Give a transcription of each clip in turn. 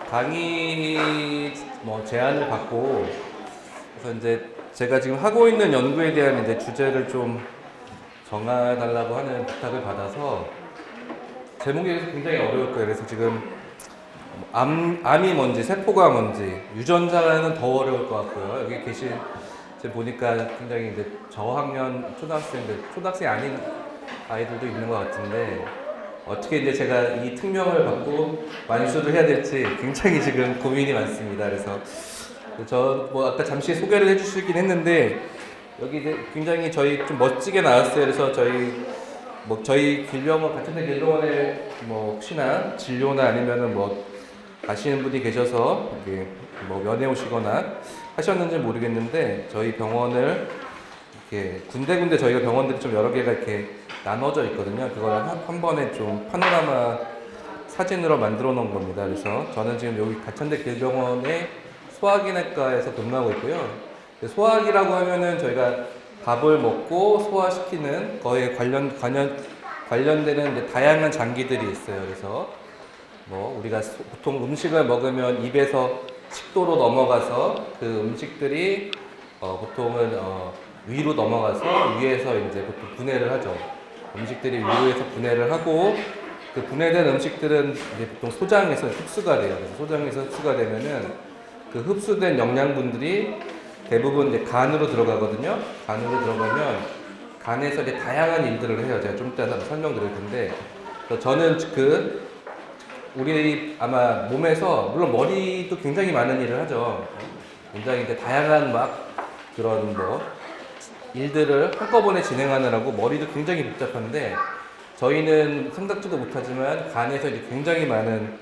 강의 제안을 받고 그래서 이제 제가 지금 하고 있는 연구에 대한 이제 주제를 좀 정해달라고 하는 부탁을 받아서 제목이 굉장히 어려울 거예요. 그래서 지금 암이 뭔지, 세포가 뭔지, 유전자는 더 어려울 것 같고요. 여기 계신 지금 보니까 굉장히 이제 저학년 초등학생이 아닌 아이들도 있는 것 같은데 어떻게 이제 제가 이 특명을 받고 완수를 해야 될지 굉장히 지금 고민이 많습니다. 그래서 저 아까 잠시 소개를 해주시긴 했는데 여기 이제 굉장히 저희 좀 멋지게 나왔어요. 그래서 저희 길병원 같은 데 길병원에 혹시나 진료나 아니면은 아시는 분이 계셔서 여기 면회 오시거나 하셨는지 모르겠는데 저희 병원을 이렇게 군데군데 저희가 병원들이 좀 여러 개가 이렇게 나눠져 있거든요. 그걸 한 번에 좀 파노라마 사진으로 만들어 놓은 겁니다. 그래서 저는 지금 여기 가천대 길병원의 소화기내과에서 근무하고 있고요. 소화기라고 하면은 저희가 밥을 먹고 소화시키는 거에 관련되는 이제 다양한 장기들이 있어요. 그래서 우리가 보통 음식을 먹으면 입에서 식도로 넘어가서 그 음식들이 보통은 위로 넘어가서 위에서 이제 보통 분해를 하죠. 음식들이 위로에서 분해를 하고 그 분해된 음식들은 이제 보통 소장에서 흡수가 돼요. 그래서 소장에서 흡수가 되면은 그 흡수된 영양분들이 대부분 이제 간으로 들어가거든요. 간으로 들어가면 간에서 이제 다양한 일들을 해요. 제가 좀 이따 설명드릴 텐데 저는 우리 아마 몸에서 물론 머리도 굉장히 많은 일을 하죠. 굉장히 이제 다양한 그런 일들을 한꺼번에 진행하느라고 머리도 굉장히 복잡한데 저희는 생각지도 못하지만 간에서 이제 굉장히 많은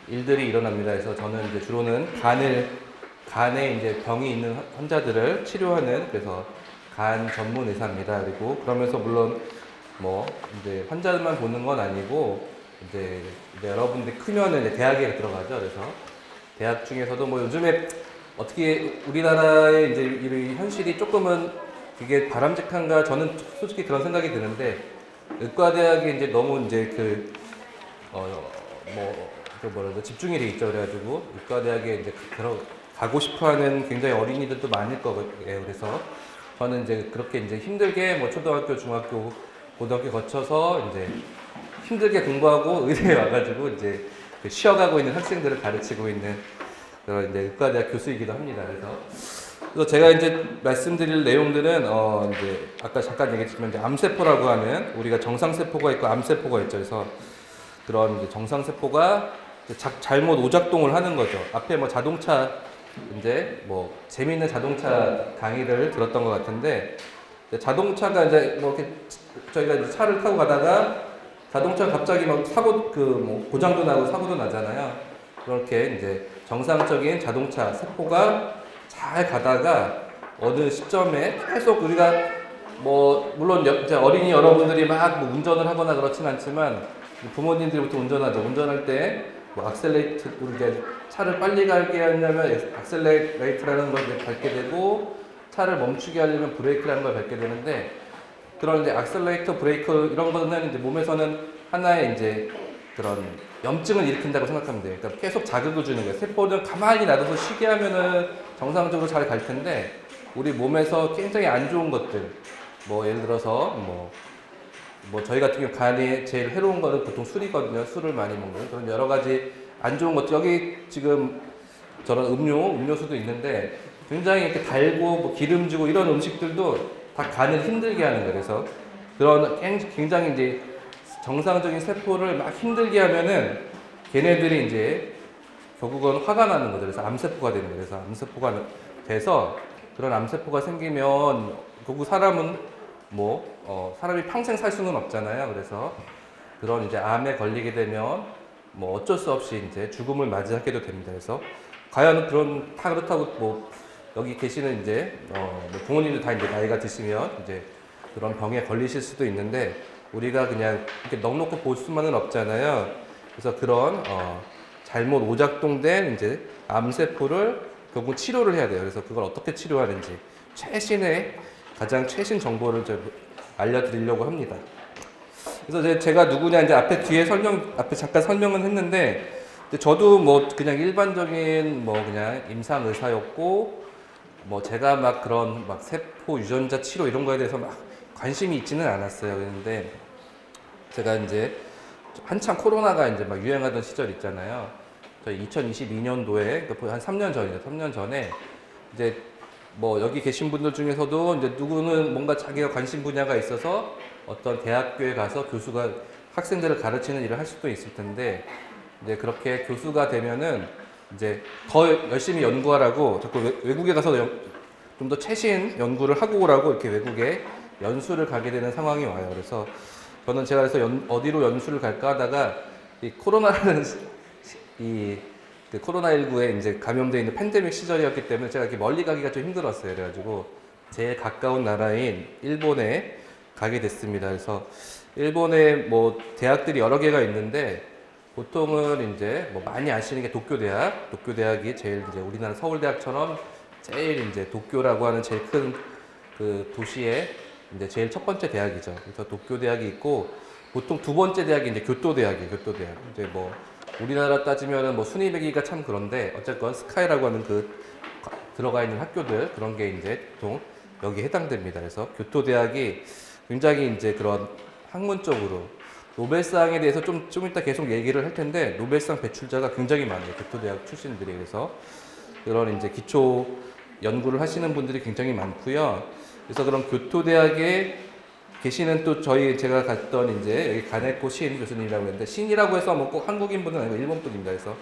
일들이 일어납니다. 그래서 저는 이제 주로는 간에 이제 병이 있는 환자들을 치료하는 그래서 간 전문 의사입니다. 그리고 그러면서 물론 이제 환자들만 보는 건 아니고 이제 여러분들이 크면은 이제 대학에 들어가죠. 그래서 대학 중에서도 요즘에 어떻게 우리나라의 이제 이 현실이 조금은 이게 바람직한가 저는 솔직히 그런 생각이 드는데 의과대학에 이제 너무 이제 집중이 돼 있죠. 그래가지고 의과대학에 이제 가고 싶어하는 굉장히 어린이들도 많을 거예요. 그래서 저는 이제 그렇게 이제 힘들게 초등학교, 중학교, 고등학교 거쳐서 이제 힘들게 공부하고 의대에 와가지고 이제 쉬어가고 있는 학생들을 가르치고 있는 그런 이제 의과대학 교수이기도 합니다. 그래서 제가 이제 말씀드릴 내용들은 이제 아까 잠깐 얘기했지만 이제 암세포라고 하는 우리가 정상세포가 있고 암세포가 있죠. 그래서 그런 이제 정상세포가 잘못 오작동을 하는 거죠. 앞에 자동차 이제 재미있는 자동차 강의를 들었던 것 같은데 자동차가 이제 이렇게 저희가 이제 차를 타고 가다가 자동차 갑자기 사고 고장도 나고 사고도 나잖아요. 그렇게 이제 정상적인 자동차 세포가 잘 가다가 어느 시점에 계속 우리가 물론 이제 어린이 여러분들이 운전을 하거나 그렇진 않지만 부모님들이 보통 운전하죠. 운전할 때 악셀레이트 우리가 차를 빨리 가게 하려면 악셀레이트라는 걸 밟게 되고 차를 멈추게 하려면 브레이크라는 걸 밟게 되는데 그런 이제 악셀레이터, 브레이크 이런 거는 이제 몸에서는 하나의 이제 그런 염증을 일으킨다고 생각하면 돼요. 그러니까 계속 자극을 주는 거예요. 세포는 가만히 놔둬서 쉬게 하면은 정상적으로 잘 갈 텐데 우리 몸에서 굉장히 안 좋은 것들 예를 들어서 저희 같은 경우 간에 제일 해로운 거는 보통 술이거든요. 술을 많이 먹는 그런 여러 가지 안 좋은 것들 여기 지금 저런 음료수도 있는데 굉장히 이렇게 달고 기름지고 이런 음식들도 다 간을 힘들게 하는 거예요. 그래서 그런 굉장히 이제 정상적인 세포를 힘들게 하면은 걔네들이 이제 결국은 화가 나는 거죠. 그래서 암세포가 되는 거예요. 그래서 암세포가 돼서 그런 암세포가 생기면 결국 사람은 사람이 평생 살 수는 없잖아요. 그래서 그런 이제 암에 걸리게 되면 어쩔 수 없이 이제 죽음을 맞이하게도 됩니다. 그래서 과연 그렇다고 여기 계시는 이제 부모님도 다 이제 나이가 드시면 이제 그런 병에 걸리실 수도 있는데 우리가 그냥 이렇게 넉넉히 볼 수만은 없잖아요. 그래서 그런 잘못 오작동된 이제 암세포를 결국 치료를 해야 돼요. 그래서 그걸 어떻게 치료하는지 가장 최신 정보를 좀 알려드리려고 합니다. 그래서 제가 누구냐 이제 앞에 잠깐 설명은 했는데, 저도 뭐 그냥 일반적인 뭐 그냥 임상 의사였고, 뭐 제가 막 그런 막 세포 유전자 치료 이런 거에 대해서 막 관심이 있지는 않았어요. 그런데 제가 이제 한참 코로나가 이제 막 유행하던 시절 있잖아요. 저희 2022년도에 한 3년 전이죠. 3년 전에 이제 뭐 여기 계신 분들 중에서도 이제 누구는 뭔가 자기가 관심 분야가 있어서 어떤 대학교에 가서 교수가 학생들을 가르치는 일을 할 수도 있을 텐데, 이제 그렇게 교수가 되면은 이제 더 열심히 연구하라고 자꾸 외국에 가서 좀 더 최신 연구를 하고 오라고 이렇게 외국에 연수를 가게 되는 상황이 와요. 그래서 저는 제가 그래서 어디로 연수를 갈까 하다가 이 코로나라는 그 코로나19에 이제 감염되어 있는 팬데믹 시절이었기 때문에 제가 이렇게 멀리 가기가 좀 힘들었어요. 그래가지고 제일 가까운 나라인 일본에 가게 됐습니다. 그래서 일본에 뭐 대학들이 여러 개가 있는데, 보통은 이제 뭐 많이 아시는 게 도쿄대학이 제일 이제 우리나라 서울대학처럼 제일 이제 도쿄라고 하는 제일 큰 그 도시에 이제 제일 첫 번째 대학이죠. 그래서 도쿄대학이 있고, 보통 두 번째 대학이 이제 교토대학이에요. 교토대학. 이제 뭐 우리나라 따지면은 뭐 순위 매기가 참 그런데, 어쨌건 스카이라고 하는 그 들어가 있는 학교들, 그런 게 이제 보통 여기에 해당됩니다. 그래서 교토대학이 굉장히 이제 그런 학문적으로 노벨상에 대해서 좀 이따 계속 얘기를 할 텐데, 노벨상 배출자가 굉장히 많아요. 교토대학 출신들이. 그래서 그런 이제 기초 연구를 하시는 분들이 굉장히 많고요. 그래서 그런 교토대학에 계시는 또 제가 갔던 이제 여기 가네코 신 교수님이라고 했는데, 신이라고 해서 뭐 꼭 한국인 분은 아니고 일본 분입니다. 그래서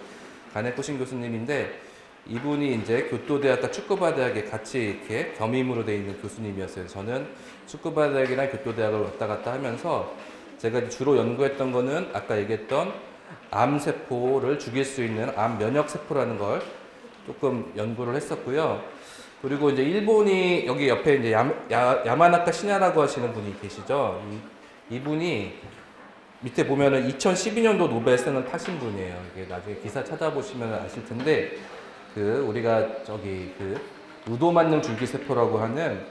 가네코 신 교수님인데, 이분이 이제 교토대학과 츠쿠바 대학에 같이 이렇게 겸임으로 되어 있는 교수님이었어요. 저는 츠쿠바 대학이랑 교토대학을 왔다 갔다 하면서 제가 주로 연구했던 거는 아까 얘기했던 암세포를 죽일 수 있는 암 면역세포라는 걸 조금 연구를 했었고요. 그리고 이제 일본이 여기 옆에 이제 야마나카 시냐라고 하시는 분이 계시죠. 이분이 밑에 보면은 2012년도 노벨상을 타신 분이에요. 이게 나중에 기사 찾아보시면 아실 텐데, 우리가 유도만능 줄기세포라고 하는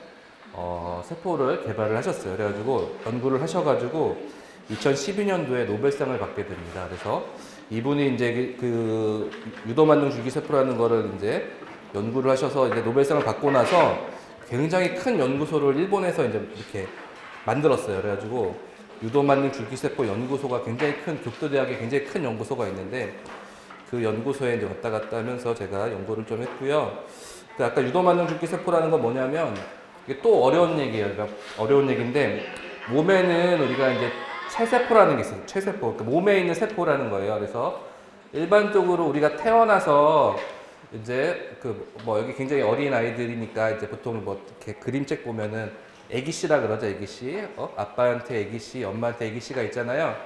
세포를 개발을 하셨어요. 그래가지고 연구를 하셔가지고 2012년도에 노벨상을 받게 됩니다. 그래서 이분이 이제 유도만능 줄기세포라는 거를 이제 연구를 하셔서 이제 노벨상을 받고 나서 굉장히 큰 연구소를 일본에서 이제 이렇게 만들었어요. 그래가지고 유도만능 줄기세포 연구소가 굉장히 교토대학에 굉장히 큰 연구소가 있는데, 그 연구소에 이제 왔다 갔다 하면서 제가 연구를 좀 했고요. 아까 유도만능 줄기세포라는 건 뭐냐면, 이게 또 어려운 얘기예요. 그러니까 어려운 얘기인데, 몸에는 우리가 이제 체세포라는 게 있어요. 체세포. 그러니까 몸에 있는 세포라는 거예요. 그래서 일반적으로 우리가 태어나서 이제 여기 굉장히 어린 아이들이니까 이제 보통 뭐 이렇게 그림책 보면은 애기씨라 그러죠. 애기씨. 아빠한테 애기씨, 엄마한테 애기씨가 있잖아요.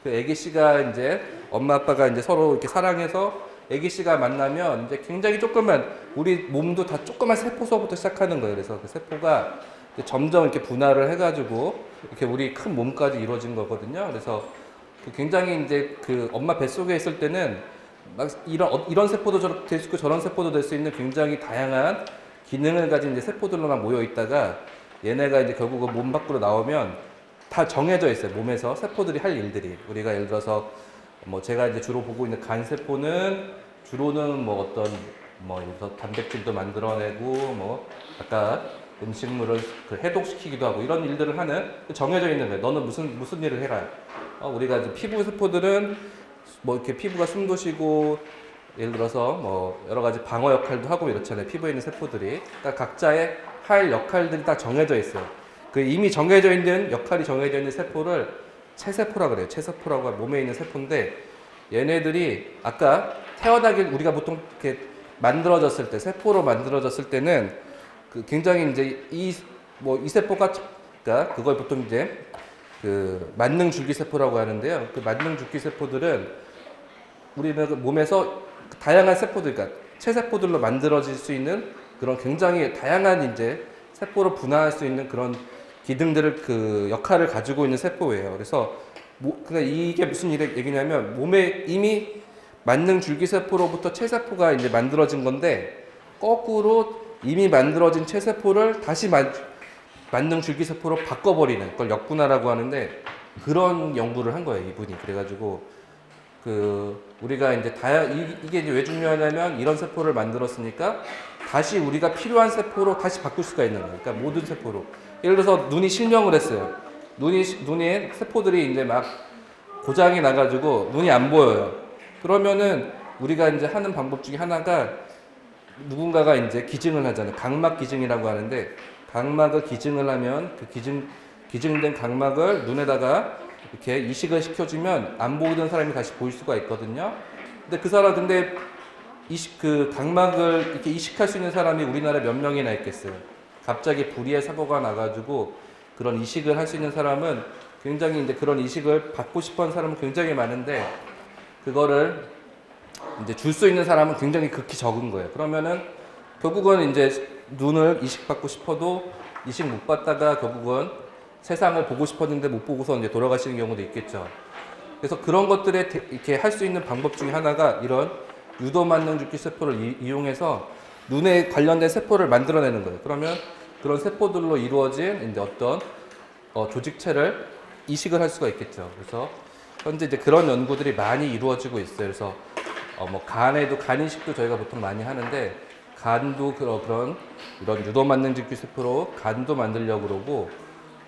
그 애기씨가 이제 엄마 아빠가 이제 서로 이렇게 사랑해서 애기씨가 만나면 이제 굉장히 조그만, 우리 몸도 다 조그만 세포서부터 시작하는 거예요. 그래서 그 세포가 점점 이렇게 분할을 해가지고 이렇게 우리 큰 몸까지 이루어진 거거든요. 그래서 굉장히 이제 엄마 뱃속에 있을 때는 막 이런 세포도 될 수 있고 저런 세포도 될 수 있는 굉장히 다양한 기능을 가진 이제 세포들로만 모여 있다가, 얘네가 이제 결국 몸 밖으로 나오면 다 정해져 있어요. 몸에서 세포들이 할 일들이. 우리가 예를 들어서 뭐 제가 이제 주로 보고 있는 간 세포는 주로는 뭐 어떤 예를 들어서 단백질도 만들어내고 뭐 아까 음식물을 해독시키기도 하고 이런 일들을 하는 정해져 있는 거예요. 너는 무슨 일을 해라. 우리가 이제 피부 세포들은 뭐 이렇게 피부가 숨도 쉬고, 예를 들어서 뭐 여러 가지 방어 역할도 하고 이렇잖아요. 피부에 있는 세포들이. 그러니까 각자의 할 역할들이 딱 정해져 있어요. 이미 정해져 있는 역할이 정해져 있는 세포를 체세포라고 그래요. 체세포라고 몸에 있는 세포인데, 얘네들이 아까 우리가 보통 이렇게 만들어졌을 때, 세포로 만들어졌을 때는 굉장히 이제 이 세포가, 그러니까 그걸 보통 이제 만능 줄기세포라고 하는데요. 만능 줄기세포들은 우리는 몸에서 다양한 세포들, 그러니까 체세포들로 만들어질 수 있는 그런 굉장히 다양한 이제 세포로 분화할 수 있는 그런 기능들을 역할을 가지고 있는 세포예요. 그래서 그러니까 이게 무슨 얘기냐면, 몸에 이미 만능 줄기세포로부터 체세포가 이제 만들어진 건데 거꾸로 이미 만들어진 체세포를 다시 만능 줄기세포로 바꿔버리는 걸 역분화라고 하는데 그런 연구를 한 거예요, 이분이. 그래가지고 우리가 이제 이게 이제 왜 중요하냐면 이런 세포를 만들었으니까 다시 우리가 필요한 세포로 다시 바꿀 수가 있는 거예요. 그러니까 모든 세포로. 예를 들어서 눈이 실명을 했어요. 눈에 세포들이 이제 막 고장이 나가지고 눈이 안 보여요. 그러면은 우리가 이제 하는 방법 중에 하나가 누군가가 이제 기증을 하잖아요. 각막 기증이라고 하는데 각막을 기증을 하면 그 기증된 각막을 눈에다가 이렇게 이식을 시켜주면 안 보이던 사람이 다시 보일 수가 있거든요. 근데 그 각막을 이렇게 이식할 수 있는 사람이 우리나라에 몇 명이나 있겠어요. 갑자기 불의의 사고가 나가지고 그런 이식을 할 수 있는 사람은 굉장히 이제 그런 이식을 받고 싶어 하는 사람은 굉장히 많은데 그거를 이제 줄 수 있는 사람은 굉장히 극히 적은 거예요. 그러면은 결국은 이제 눈을 이식받고 싶어도 이식 못 받다가 결국은 세상을 보고 싶었는데 못 보고서 이제 돌아가시는 경우도 있겠죠. 그래서 그런 것들에 이렇게 할 수 있는 방법 중에 하나가 이런 유도 만능 줄기세포를 이용해서 눈에 관련된 세포를 만들어내는 거예요. 그러면 그런 세포들로 이루어진 이제 어떤 조직체를 이식을 할 수가 있겠죠. 그래서 현재 이제 그런 연구들이 많이 이루어지고 있어요. 그래서 뭐 간에도 간 이식도 저희가 보통 많이 하는데 간도 이런 유도 만능 줄기세포로 간도 만들려고 그러고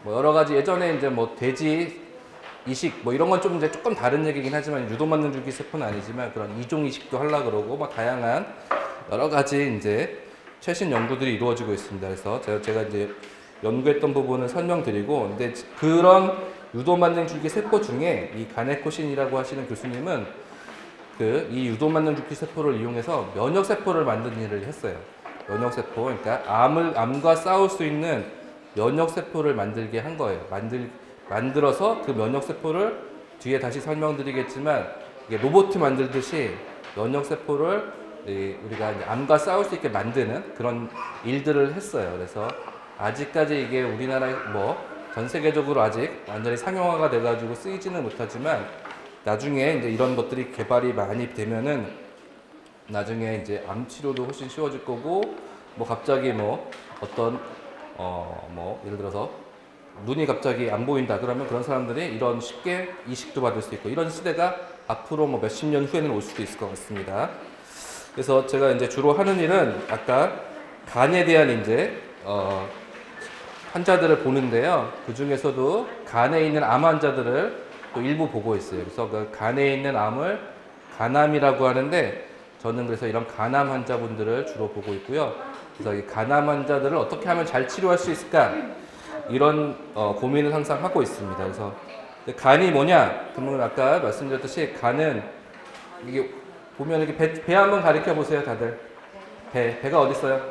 뭐 여러 가지 예전에 이제 뭐 돼지 이식 뭐 이런 건 좀 이제 조금 다른 얘기긴 하지만 유도 만능 줄기세포는 아니지만 그런 이종 이식도 하려고 그러고 뭐 다양한 여러 가지 이제 최신 연구들이 이루어지고 있습니다. 그래서 제가 이제 연구했던 부분을 설명드리고 근데 그런 유도 만능 줄기세포 중에 이 가네코신이라고 하시는 교수님은 이 유도 만능 줄기세포를 이용해서 면역세포를 만드는 일을 했어요. 면역세포, 그러니까 암과 싸울 수 있는 면역세포를 만들게 한 거예요. 만들어서 그 면역세포를 뒤에 다시 설명드리겠지만 이게 로봇 만들듯이 면역세포를 우리가 이제 암과 싸울 수 있게 만드는 그런 일들을 했어요. 그래서 아직까지 이게 우리나라에 뭐 전 세계적으로 아직 완전히 상용화가 돼가지고 쓰이지는 못하지만 나중에 이제 이런 것들이 개발이 많이 되면은 나중에 이제 암 치료도 훨씬 쉬워질 거고 뭐 갑자기 뭐 어떤 뭐 예를 들어서 눈이 갑자기 안 보인다 그러면 그런 사람들이 이런 쉽게 이식도 받을 수 있고 이런 시대가 앞으로 뭐 몇십 년 후에는 올 수도 있을 것 같습니다. 그래서 제가 이제 주로 하는 일은 아까 간에 대한 이제 환자들을 보는데요. 그 중에서도 간에 있는 암 환자들을 또 일부 보고 있어요. 그래서 그 간에 있는 암을 간암이라고 하는데 저는 그래서 이런 간암 환자분들을 주로 보고 있고요. 그래서 이 간암 환자들을 어떻게 하면 잘 치료할 수 있을까 이런 고민을 항상 하고 있습니다. 그래서 간이 뭐냐? 그러면 아까 말씀드렸듯이 간은 이게 보면 이렇게 배 한번 가리켜 보세요, 다들. 배가 어디 있어요?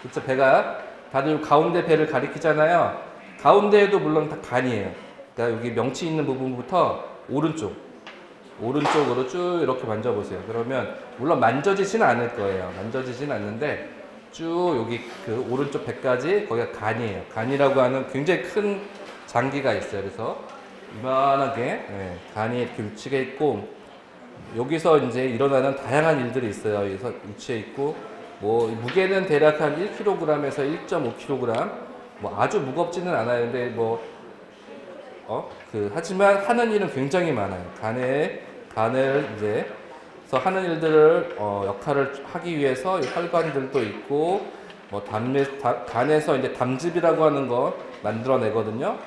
그렇죠, 배가 다들 가운데 배를 가리키잖아요. 가운데에도 물론 다 간이에요. 그러니까 여기 명치 있는 부분부터 오른쪽으로 쭉 이렇게 만져보세요. 그러면 물론 만져지지는 않을 거예요. 만져지지는 않는데 쭉 여기 그 오른쪽 배까지 거기가 간이에요. 간이라고 하는 굉장히 큰 장기가 있어요. 그래서 이만하게 간이 이렇게 위치해 있고 여기서 이제 일어나는 다양한 일들이 있어요. 여기서 위치해 있고 뭐 무게는 대략 한 1kg에서 1.5kg 뭐 아주 무겁지는 않아요. 근데 뭐 하지만 하는 일은 굉장히 많아요. 간을 이제 그래서 하는 일들을 역할을 하기 위해서 혈관들도 있고 뭐 간에서 이제 담즙이라고 하는 거 만들어내거든요.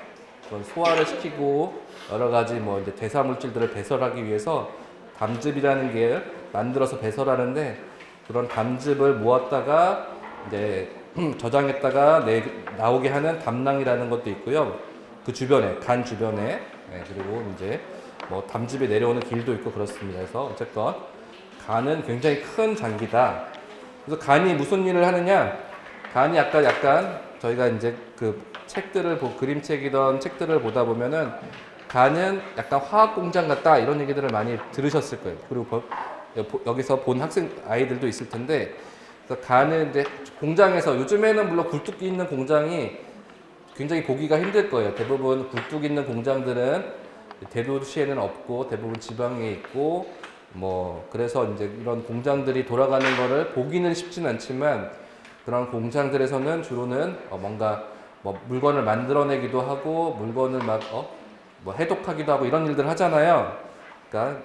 그건 소화를 시키고 여러 가지 뭐 이제 대사 물질들을 배설하기 위해서 담즙이라는 게 만들어서 배설하는데 그런 담즙을 모았다가 이제 저장했다가 나오게 하는 담낭이라는 것도 있고요. 그 주변에 간 주변에 그리고 이제 뭐 담즙이 내려오는 길도 있고 그렇습니다. 그래서 어쨌건 간은 굉장히 큰 장기다. 그래서 간이 무슨 일을 하느냐? 간이 약간 저희가 이제 그 책들을 그림책이던 책들을 보다 보면은 간은 약간 화학 공장 같다 이런 얘기들을 많이 들으셨을 거예요. 그리고 여기서 본 학생 아이들도 있을 텐데 그래서 간은 이제 공장에서 요즘에는 물론 굴뚝 있는 공장이 굉장히 보기가 힘들 거예요. 대부분 굴뚝 있는 공장들은 대도시에는 없고 대부분 지방에 있고 뭐 그래서 이제 이런 공장들이 돌아가는 거를 보기는 쉽진 않지만 그런 공장들에서는 주로는 뭔가 뭐 물건을 만들어내기도 하고 물건을 막 뭐 해독하기도 하고 이런 일들 하잖아요. 그러니까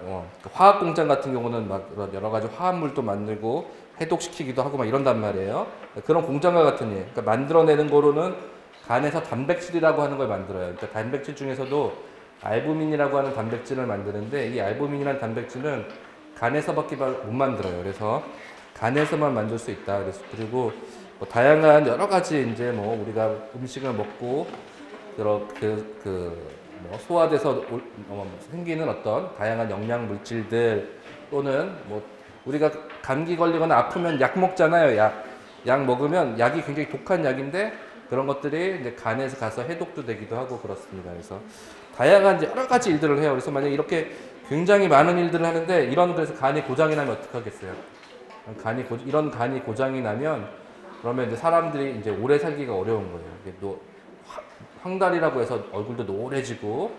화학 공장 같은 경우는 막 여러 가지 화합물도 만들고 해독시키기도 하고 막 이런단 말이에요. 그런 공장과 같은 일. 그러니까 만들어내는 거로는 간에서 단백질이라고 하는 걸 만들어요. 그러니까 단백질 중에서도 알부민이라고 하는 단백질을 만드는데 이 알부민이라는 단백질은 간에서밖에 못 만들어요. 그래서 간에서만 만들 수 있다. 그래서 그리고 뭐 다양한 여러 가지 이제 뭐 우리가 음식을 먹고 뭐 소화돼서 생기는 어떤 다양한 영양 물질들 또는 뭐 우리가 감기 걸리거나 아프면 약 먹잖아요. 약 먹으면 약이 굉장히 독한 약인데 그런 것들이 이제 간에서 가서 해독도 되기도 하고 그렇습니다. 그래서 다양한 이제 여러 가지 일들을 해요. 그래서 만약 이렇게 굉장히 많은 일들을 하는데 그래서 간이 고장이 나면 어떡하겠어요? 이런 간이 고장이 나면 그러면 이제 사람들이 이제 오래 살기가 어려운 거예요. 이게 또 황달이라고 해서 얼굴도 노래지고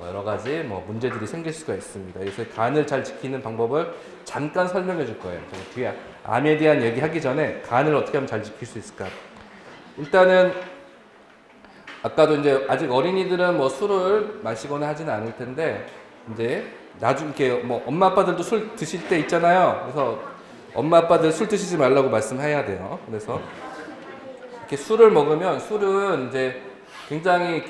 여러 가지 뭐 문제들이 생길 수가 있습니다. 그래서 간을 잘 지키는 방법을 잠깐 설명해 줄 거예요. 뒤에 암에 대한 얘기 하기 전에 간을 어떻게 하면 잘 지킬 수 있을까? 일단은 아까도 이제 아직 어린이들은 뭐 술을 마시거나 하지는 않을 텐데 이제 나중에 이렇게 뭐 엄마 아빠들도 술 드실 때 있잖아요. 그래서 엄마 아빠들 술 드시지 말라고 말씀해야 돼요. 그래서 이렇게 술을 먹으면 술은 이제 굉장히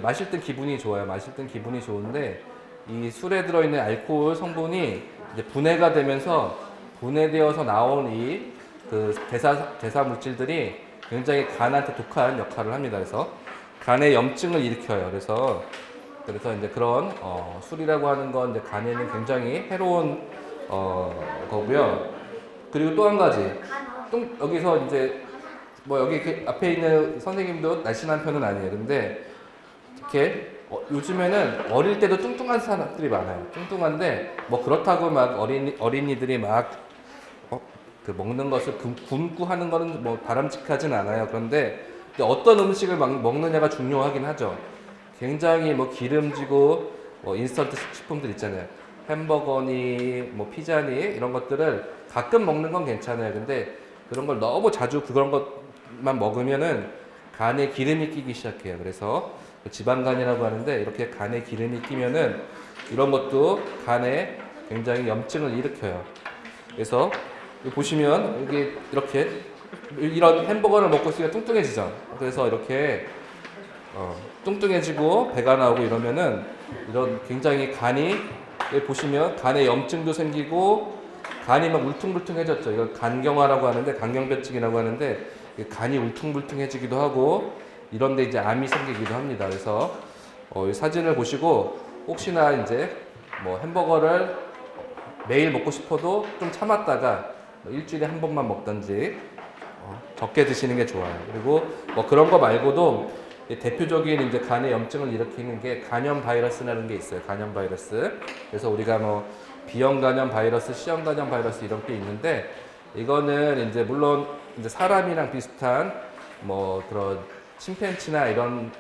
마실 땐 기분이 좋아요. 마실 땐 기분이 좋은데 이 술에 들어있는 알코올 성분이 이제 분해가 되면서 분해되어서 나온 이 대사 물질들이 굉장히 간한테 독한 역할을 합니다. 그래서 간에 염증을 일으켜요. 그래서 이제 그런 술이라고 하는 건 이제 간에는 굉장히 해로운 거고요. 그리고 또 한 가지 여기서 이제 뭐 여기 앞에 있는 선생님도 날씬한 편은 아니에요. 근데 이렇게 요즘에는 어릴 때도 뚱뚱한 사람들이 많아요. 뚱뚱한데 뭐 그렇다고 막 어린이들이 막 먹는 것을 굶고 하는 거는 뭐 바람직하진 않아요. 그런데 어떤 음식을 먹느냐가 중요하긴 하죠. 굉장히 뭐 기름지고 인스턴트 식품들 있잖아요. 햄버거니 뭐 피자니 이런 것들을 가끔 먹는 건 괜찮아요. 근데 그런 걸 너무 자주 그런 것만 먹으면은 간에 기름이 끼기 시작해요. 그래서 지방간이라고 하는데 이렇게 간에 기름이 끼면은 이런 것도 간에 굉장히 염증을 일으켜요. 그래서 보시면 여기 이렇게 이런 햄버거를 먹고 있으면 뚱뚱해지죠. 그래서 이렇게 뚱뚱해지고 배가 나오고 이러면은 이런 굉장히 간이 보시면 간에 염증도 생기고 간이 막 울퉁불퉁해졌죠. 이걸 간경화라고 하는데 간경변증이라고 하는데 간이 울퉁불퉁해지기도 하고 이런데 이제 암이 생기기도 합니다. 그래서 이 사진을 보시고 혹시나 이제 뭐 햄버거를 매일 먹고 싶어도 좀 참았다가 일주일에 한 번만 먹던지 적게 드시는 게 좋아요. 그리고 뭐 그런 거 말고도 대표적인 이제 간에 염증을 일으키는 게 간염 바이러스라는 게 있어요. 간염 바이러스. 그래서 우리가 뭐 B형 간염 바이러스, C형 간염 바이러스 이런 게 있는데 이거는 이제 물론 이제 사람이랑 비슷한 뭐 그런 침팬지나 이런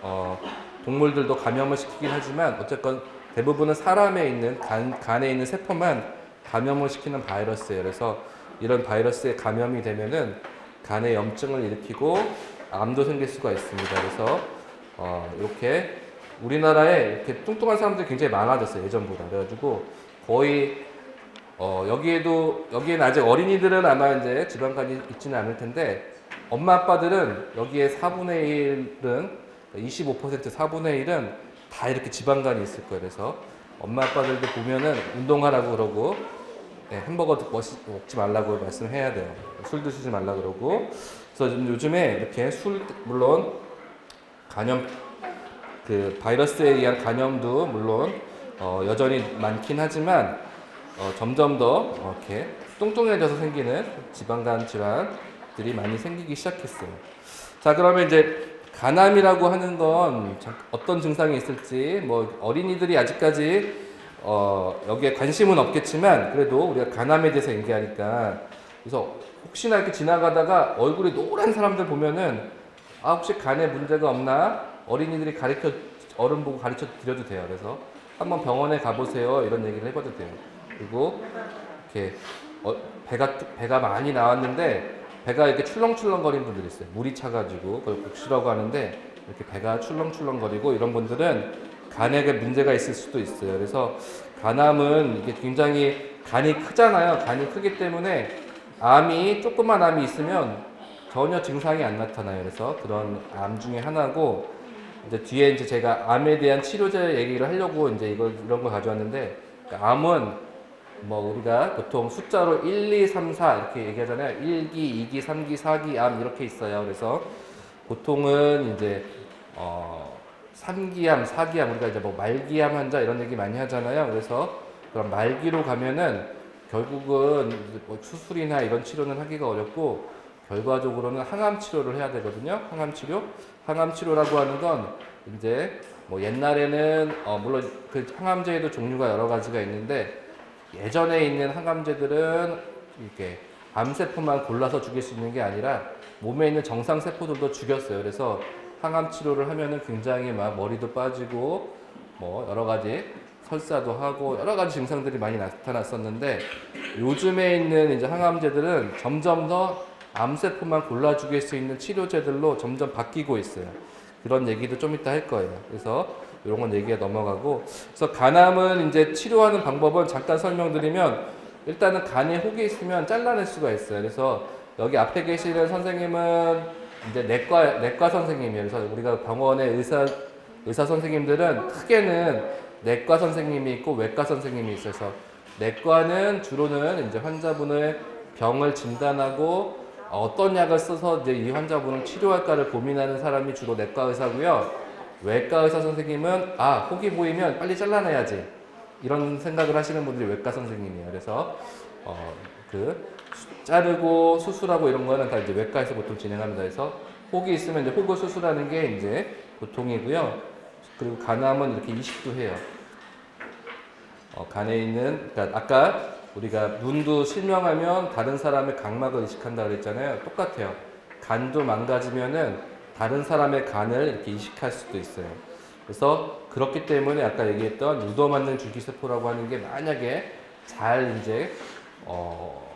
동물들도 감염을 시키긴 하지만 어쨌건 대부분은 사람에 있는 간에 있는 세포만 감염을 시키는 바이러스예요. 그래서 이런 바이러스에 감염이 되면은 간에 염증을 일으키고 암도 생길 수가 있습니다. 그래서 이렇게 우리나라에 이렇게 뚱뚱한 사람들이 굉장히 많아졌어요. 예전보다. 그래가지고 거의 여기에는 아직 어린이들은 아마 이제 지방간이 있지는 않을 텐데 엄마 아빠들은 여기에 4분의 1은 25% 4분의 1은 다 이렇게 지방간이 있을 거예요. 그래서 엄마 아빠들도 보면은 운동하라고 그러고 햄버거 먹지 말라고 말씀해야 돼요. 술 드시지 말라고 그러고. 그래서 요즘에 이렇게 물론 간염 바이러스에 의한 간염도 물론 여전히 많긴 하지만 점점 더 이렇게 뚱뚱해져서 생기는 지방간 질환들이 많이 생기기 시작했어요. 자, 그러면 이제 간암이라고 하는 건 어떤 증상이 있을지 뭐 어린이들이 아직까지 여기에 관심은 없겠지만 그래도 우리가 간암에 대해서 얘기하니까 그래서 혹시나 이렇게 지나가다가 얼굴이 노란 사람들 보면은 혹시 간에 문제가 없나 어린이들이 어른 보고 가르쳐 드려도 돼요. 그래서 한번 병원에 가보세요 이런 얘기를 해봐도 돼요. 그리고 이렇게 배가 많이 나왔는데 배가 이렇게 출렁출렁거리는 분들이 있어요. 물이 차가지고 그걸 복시라고 하는데 이렇게 배가 출렁출렁거리고 이런 분들은 간에 문제가 있을 수도 있어요. 그래서 간암은 이게 굉장히 간이 크잖아요. 간이 크기 때문에 조그만 암이 있으면 전혀 증상이 안 나타나요. 그래서 그런 암 중에 하나고 이제 뒤에 이제 제가 암에 대한 치료제 얘기를 하려고 이제 이런 걸 가져왔는데 그러니까 암은 뭐 우리가 보통 숫자로 1, 2, 3, 4 이렇게 얘기하잖아요. 1기, 2기, 3기, 4기 암 이렇게 있어요. 그래서 보통은 이제 3기암, 4기암 우리가 이제 뭐 말기암 환자 이런 얘기 많이 하잖아요. 그래서 그런 말기로 가면은 결국은 뭐 수술이나 이런 치료는 하기가 어렵고 결과적으로는 항암 치료를 해야 되거든요. 항암 치료. 항암 치료라고 하는 건 이제 뭐 옛날에는 물론 그 항암제에도 종류가 여러 가지가 있는데 예전에 있는 항암제들은 이렇게 암세포만 골라서 죽일 수 있는 게 아니라 몸에 있는 정상세포들도 죽였어요. 그래서 항암 치료를 하면은 굉장히 막 머리도 빠지고 뭐 여러 가지 설사도 하고 여러 가지 증상들이 많이 나타났었는데 요즘에 있는 이제 항암제들은 점점 더 암세포만 골라 죽일 수 있는 치료제들로 점점 바뀌고 있어요. 그런 얘기도 좀 이따 할 거예요. 그래서 이런 건 얘기가 넘어가고 그래서 간암은 이제 치료하는 방법은 잠깐 설명드리면 일단은 간에 혹이 있으면 잘라낼 수가 있어요. 그래서 여기 앞에 계시는 선생님은 이제 내과 선생님이에요. 그래서 우리가 병원의 의사 선생님들은 크게는 내과 선생님이 있고 외과 선생님이 있어서 내과는 주로는 이제 환자분의 병을 진단하고 어떤 약을 써서 이제 이 환자분을 치료할까를 고민하는 사람이 주로 내과 의사고요. 외과 의사 선생님은 혹이 보이면 빨리 잘라내야지 이런 생각을 하시는 분들이 외과 선생님이에요. 그래서 자르고 수술하고 이런 거는 다 이제 외과에서 보통 진행합니다. 그래서 혹이 있으면 이제 혹을 수술하는 게 이제 보통이고요. 그리고 간암은 이렇게 이식도 해요. 간에 있는 그러니까 아까 우리가 눈도 실명하면 다른 사람의 각막을 이식한다 그랬잖아요. 똑같아요. 간도 망가지면은 다른 사람의 간을 이렇게 이식할 수도 있어요. 그래서 그렇기 때문에 아까 얘기했던 유도맞는 줄기세포라고 하는 게 만약에 잘 이제 뭐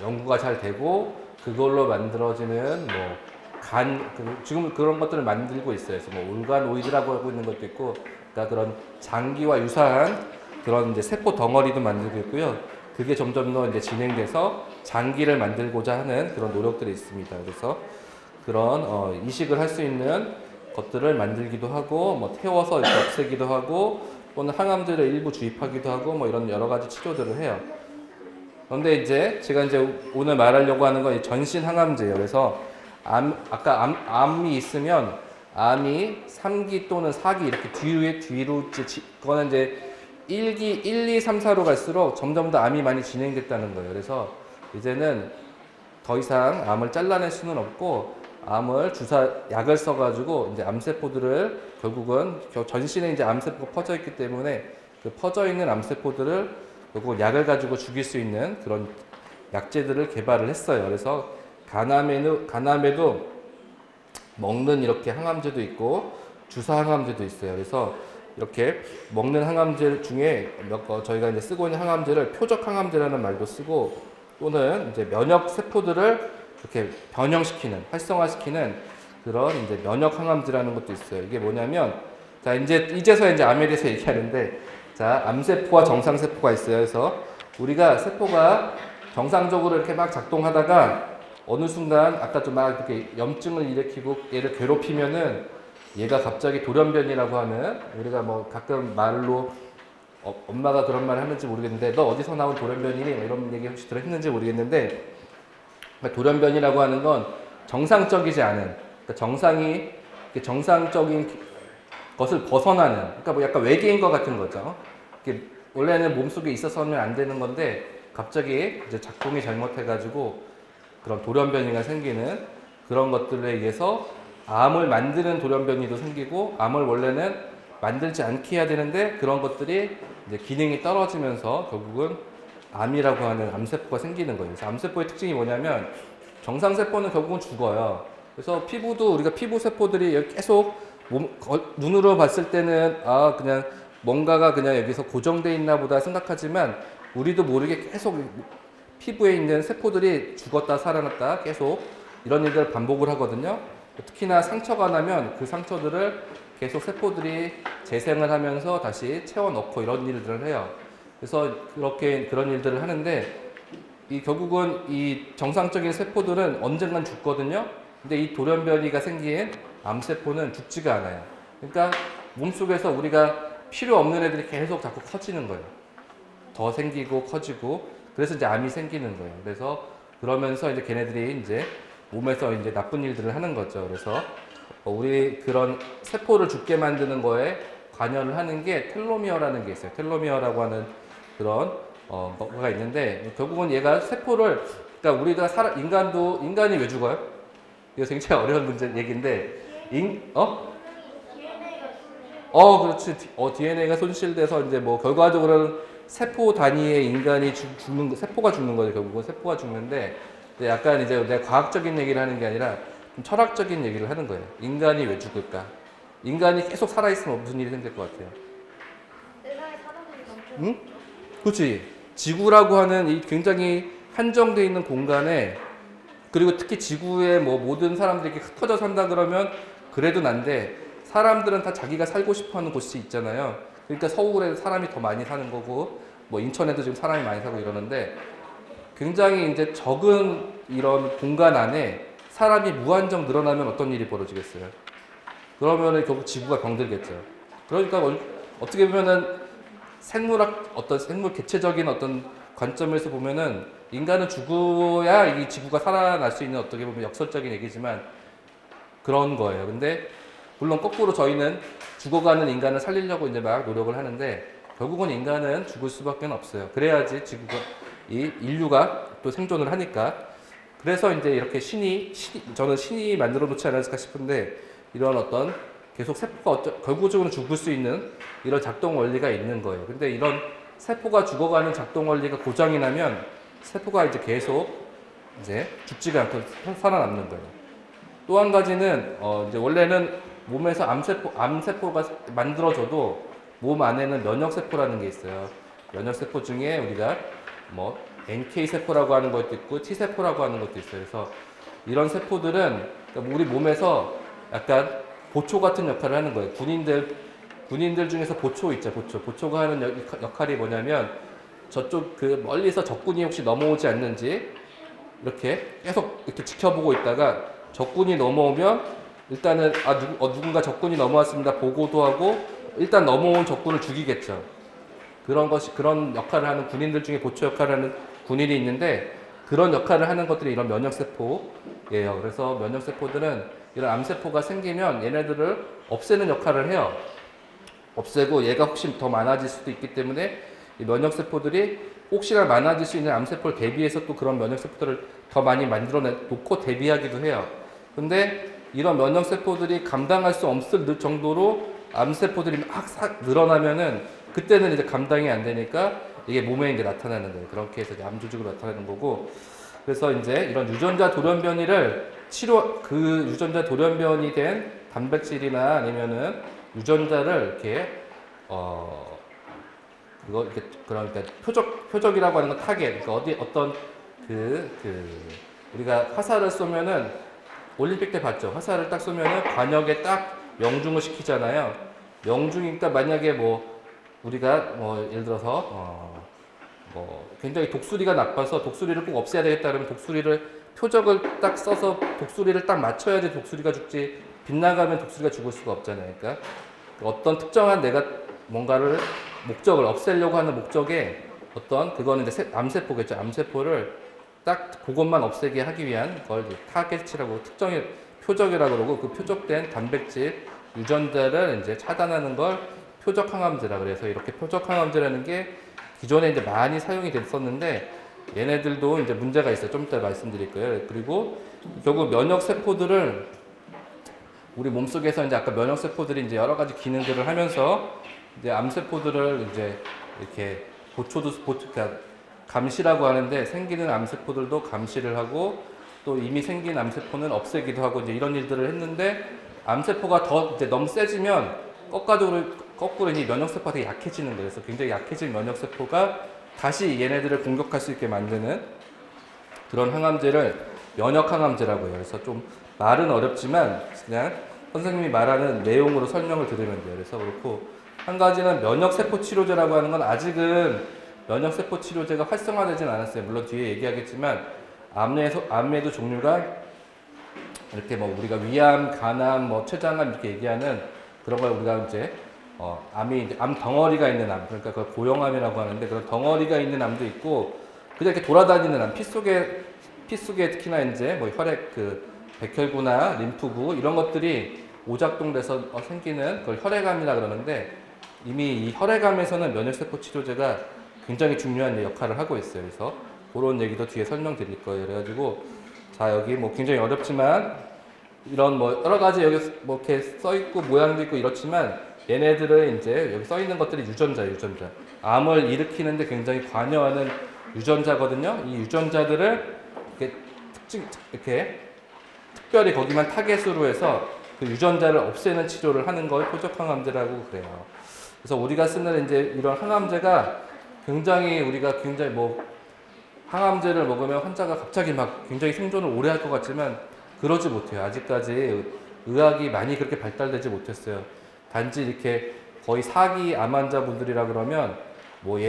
연구가 잘 되고 그걸로 만들어지는 뭐 지금 그런 것들을 만들고 있어요. 그래서 뭐 올가노이드라고 하고 있는 것도 있고, 그러니까 그런 장기와 유사한 그런 이제 세포 덩어리도 만들고 있고요. 그게 점점 더 이제 진행돼서 장기를 만들고자 하는 그런 노력들이 있습니다. 그래서 그런 이식을 할 수 있는 것들을 만들기도 하고, 뭐 태워서 이렇게 없애기도 하고, 또는 항암제를 일부 주입하기도 하고, 뭐 이런 여러 가지 치료들을 해요. 그런데 이제 제가 이제 오늘 말하려고 하는 건 전신 항암제예요. 그래서 암이 있으면 암이 3기 또는 4기 이렇게 뒤로 그거는 이제 1기, 1, 2, 3, 4로 갈수록 점점 더 암이 많이 진행됐다는 거예요. 그래서 이제는 더 이상 암을 잘라낼 수는 없고 암을 약을 써가지고 이제 암세포들을 결국은 전신에 이제 암세포가 퍼져 있기 때문에 그 퍼져 있는 암세포들을 결국 약을 가지고 죽일 수 있는 그런 약제들을 개발을 했어요. 그래서 간암에도 먹는 이렇게 항암제도 있고 주사 항암제도 있어요. 그래서 이렇게 먹는 항암제 중에 저희가 이제 쓰고 있는 항암제를 표적 항암제라는 말도 쓰고 또는 이제 면역 세포들을 이렇게 변형시키는, 활성화시키는 그런 이제 면역 항암제라는 것도 있어요. 이게 뭐냐면 자 이제서야 이제 암에 대해서 얘기하는데 자 암세포와 정상세포가 있어요. 그래서 우리가 세포가 정상적으로 이렇게 막 작동하다가 어느 순간 아까 좀 막 이렇게 염증을 일으키고 얘를 괴롭히면은 얘가 갑자기 돌연변이라고 하는 우리가 뭐 가끔 말로 엄마가 그런 말을 하는지 모르겠는데 너 어디서 나온 돌연변이니? 뭐 이런 얘기 혹시 들었는지 모르겠는데 돌연변이라고 하는 건 정상적이지 않은 그러니까 정상적인 것을 벗어나는 그러니까 뭐 약간 외계인 것 같은 거죠. 원래는 몸속에 있어서는 안 되는 건데 갑자기 이제 작동이 잘못해가지고 그런 돌연변이가 생기는 그런 것들에 의해서 암을 만드는 돌연변이도 생기고 암을 원래는 만들지 않게 해야 되는데 그런 것들이 이제 기능이 떨어지면서 결국은 암이라고 하는 암세포가 생기는 거예요. 그래서 암세포의 특징이 뭐냐면 정상세포는 결국은 죽어요. 그래서 피부도 우리가 피부세포들이 계속 눈으로 봤을 때는 그냥 뭔가가 그냥 여기서 고정돼 있나 보다 생각하지만 우리도 모르게 계속 피부에 있는 세포들이 죽었다 살아났다 계속 이런 일들을 반복을 하거든요. 특히나 상처가 나면 그 상처들을 계속 세포들이 재생을 하면서 다시 채워 넣고 이런 일들을 해요. 그래서 그런 일들을 하는데 결국은 이 정상적인 세포들은 언젠간 죽거든요. 근데 이 돌연변이가 생긴 암세포는 죽지가 않아요. 그러니까 몸속에서 우리가 필요 없는 애들이 계속 자꾸 커지는 거예요. 더 생기고 커지고 그래서 이제 암이 생기는 거예요. 그래서 그러면서 이제 걔네들이 이제 몸에서 이제 나쁜 일들을 하는 거죠. 그래서 우리 그런 세포를 죽게 만드는 거에 관여를 하는 게 텔로미어라는 게 있어요. 텔로미어라고 하는 그런 뭐가 있는데 결국은 얘가 세포를 그러니까 우리가 인간이 왜 죽어요? 이거 굉장히 어려운 얘기인데 그렇지. DNA가 손실돼서 이제 뭐 결과적으로는 세포 단위의 인간이 세포가 죽는 거죠. 결국은 세포가 죽는데 약간 이제 내가 과학적인 얘기를 하는 게 아니라 좀 철학적인 얘기를 하는 거예요. 인간이 왜 죽을까? 인간이 계속 살아있으면 무슨 일이 생길 것 같아요? 세상에 사람들이 많죠. 응? 그렇지. 지구라고 하는 이 굉장히 한정되어 있는 공간에 그리고 특히 지구에 뭐 모든 사람들이 이렇게 흩어져 산다 그러면 그래도 난데 사람들은 다 자기가 살고 싶어 하는 곳이 있잖아요. 그러니까 서울에 사람이 더 많이 사는 거고 뭐 인천에도 지금 사람이 많이 사고 이러는데 굉장히 이제 적은 이런 공간 안에 사람이 무한정 늘어나면 어떤 일이 벌어지겠어요? 그러면은 결국 지구가 병들겠죠. 그러니까 어떻게 보면은 생물 개체적인 어떤 관점에서 보면은 인간은 죽어야 이 지구가 살아날 수 있는 어떻게 보면 역설적인 얘기지만 그런 거예요. 근데 물론 거꾸로 저희는 죽어가는 인간을 살리려고 이제 막 노력을 하는데 결국은 인간은 죽을 수밖에 없어요. 그래야지 인류가 또 생존을 하니까. 그래서 이제 이렇게 저는 신이 만들어 놓지 않았을까 싶은데 이런 어떤 계속 세포가 결국적으로 죽을 수 있는 이런 작동 원리가 있는 거예요. 근데 이런 세포가 죽어가는 작동 원리가 고장이 나면 세포가 이제 계속 이제 죽지가 않고 살아남는 거예요. 또 한 가지는 이제 원래는 몸에서 암세포가 만들어져도 몸 안에는 면역세포라는 게 있어요. 면역세포 중에 우리가 뭐 NK세포라고 하는 것도 있고 T세포라고 하는 것도 있어요. 그래서 이런 세포들은 그러니까 우리 몸에서 약간 보초 같은 역할을 하는 거예요. 군인들 중에서 보초 있죠. 보초가 하는 역할이 뭐냐면 저쪽 그 멀리서 적군이 혹시 넘어오지 않는지 이렇게 계속 이렇게 지켜보고 있다가 적군이 넘어오면 일단은 누군가 적군이 넘어왔습니다. 보고도 하고 일단 넘어온 적군을 죽이겠죠. 그런 역할을 하는 군인들 중에 보초 역할을 하는 군인이 있는데 그런 역할을 하는 것들이 이런 면역세포예요. 그래서 면역세포들은 이런 암세포가 생기면 얘네들을 없애는 역할을 해요. 없애고 얘가 혹시 더 많아질 수도 있기 때문에 이 면역세포들이 혹시나 많아질 수 있는 암세포를 대비해서 또 그런 면역세포들을 더 많이 만들어 놓고 대비하기도 해요. 근데 이런 면역세포들이 감당할 수 없을 정도로 암세포들이 막 늘어나면은 그때는 이제 감당이 안 되니까 이게 몸에 이제 나타나는 거예요. 그렇게 해서 이제 암조직으로 나타나는 거고. 그래서 이제 이런 유전자 돌연변이를 그 유전자 돌연변이 된 단백질이나 아니면은 유전자를 이렇게 그러니까 표적이라고 하는 건 타겟. 그러니까 어떤 우리가 화살을 쏘면은 올림픽 때 봤죠. 화살을 딱 쏘면은 관역에 딱 명중을 시키잖아요. 명중이니까 만약에 뭐 우리가 뭐 예를 들어서 뭐 굉장히 독수리가 나빠서 독수리를 꼭 없애야 되겠다 그러면 표적을 딱 써서 독수리를 딱 맞춰야지 독수리가 죽지 빗나가면 독수리가 죽을 수가 없잖아요. 그러니까 어떤 특정한 내가 뭔가를 목적을 없애려고 하는 목적에 그거는 이제 암세포겠죠. 암세포를 딱 그것만 없애게 하기 위한 걸 타겟이라고 특정의 표적이라고 그러고 그 표적된 단백질 유전자를 이제 차단하는 걸 표적항암제라 그래서 이렇게 표적항암제라는 게 기존에 이제 많이 사용이 됐었는데 얘네들도 이제 문제가 있어요. 좀 이따 말씀드릴 거예요. 그리고 결국 면역세포들을 우리 몸속에서 이제 아까 면역세포들이 이제 여러 가지 기능들을 하면서 이제 암세포들을 이제 이렇게 그러니까 감시라고 하는데 생기는 암세포들도 감시를 하고 또 이미 생긴 암세포는 없애기도 하고 이제 이런 일들을 했는데 암세포가 더 이제 너무 세지면 거꾸로 이 면역세포가 되게 약해지는 거예요. 그래서 굉장히 약해진 면역세포가 다시 얘네들을 공격할 수 있게 만드는 그런 항암제를 면역 항암제라고 해요. 그래서 좀 말은 어렵지만 그냥 선생님이 말하는 내용으로 설명을 들으면 돼요. 그래서 그렇고 한 가지는 면역세포 치료제라고 하는 건 아직은 면역세포 치료제가 활성화되진 않았어요. 물론 뒤에 얘기하겠지만 암에도 종류가 이렇게 뭐 우리가 위암, 간암, 뭐 췌장암 이렇게 얘기하는 그런 걸 우리가 이제 암이 이제 암 덩어리가 있는 암, 그러니까 그걸 고형암이라고 하는데 그런 덩어리가 있는 암도 있고 그냥 이렇게 돌아다니는 암, 피 속에 특히나 이제 뭐 혈액 백혈구나 림프구 이런 것들이 오작동돼서 생기는 그걸 혈액암이라 그러는데 이미 이 혈액암에서는 면역세포 치료제가 굉장히 중요한 역할을 하고 있어요. 그래서 그런 얘기도 뒤에 설명드릴 거예요. 그래가지고 자 여기 뭐 굉장히 어렵지만 이런 뭐 여러 가지 여기 뭐 이렇게 써 있고 모양도 있고 이렇지만 얘네들은 이제 여기 써 있는 것들이 유전자예요. 유전자. 암을 일으키는데 굉장히 관여하는 유전자거든요. 이 유전자들을 이렇게 특별히 거기만 타겟으로 해서 그 유전자를 없애는 치료를 하는 걸 표적항암제라고 그래요. 그래서 우리가 쓰는 이제 이런 항암제가 우리가 굉장히 뭐 항암제를 먹으면 환자가 갑자기 막 굉장히 생존을 오래 할 것 같지만 그러지 못해요. 아직까지 의학이 많이 그렇게 발달되지 못했어요. 단지 이렇게 거의 4기 암 환자분들이라 그러면 뭐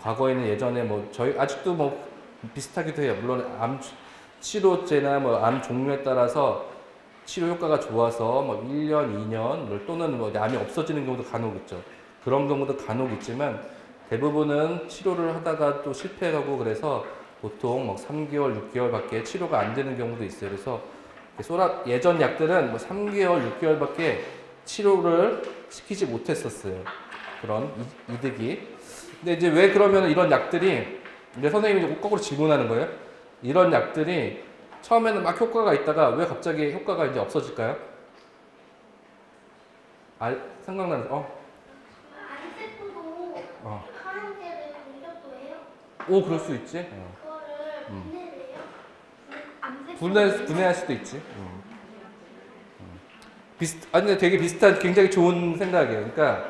과거에는 예전에 뭐 저희 아직도 뭐 비슷하기도 해요. 물론 암 치료제나 뭐 암 종류에 따라서 치료 효과가 좋아서 뭐 1년, 2년 또는 뭐 암이 없어지는 경우도 간혹 있죠. 그런 경우도 간혹 있지만 대부분은 치료를 하다가 또 실패하고 그래서 보통 뭐 3개월, 6개월밖에 치료가 안 되는 경우도 있어요. 그래서 예전 약들은 뭐 3개월, 6개월밖에 치료를 시키지 못했었어요. 그런 이득이. 근데 이제 왜 그러면 이런 약들이 이제 선생님이 거꾸로 질문하는 거예요. 이런 약들이 처음에는 막 효과가 있다가 왜 갑자기 효과가 이제 없어질까요? 생각나는 암세포도 항암제를 공격도 해요? 오, 그럴 수 있지. 그거를 분해를 해요? 분해할 수도 있지. 근데 되게 비슷한, 굉장히 좋은 생각이에요. 그러니까,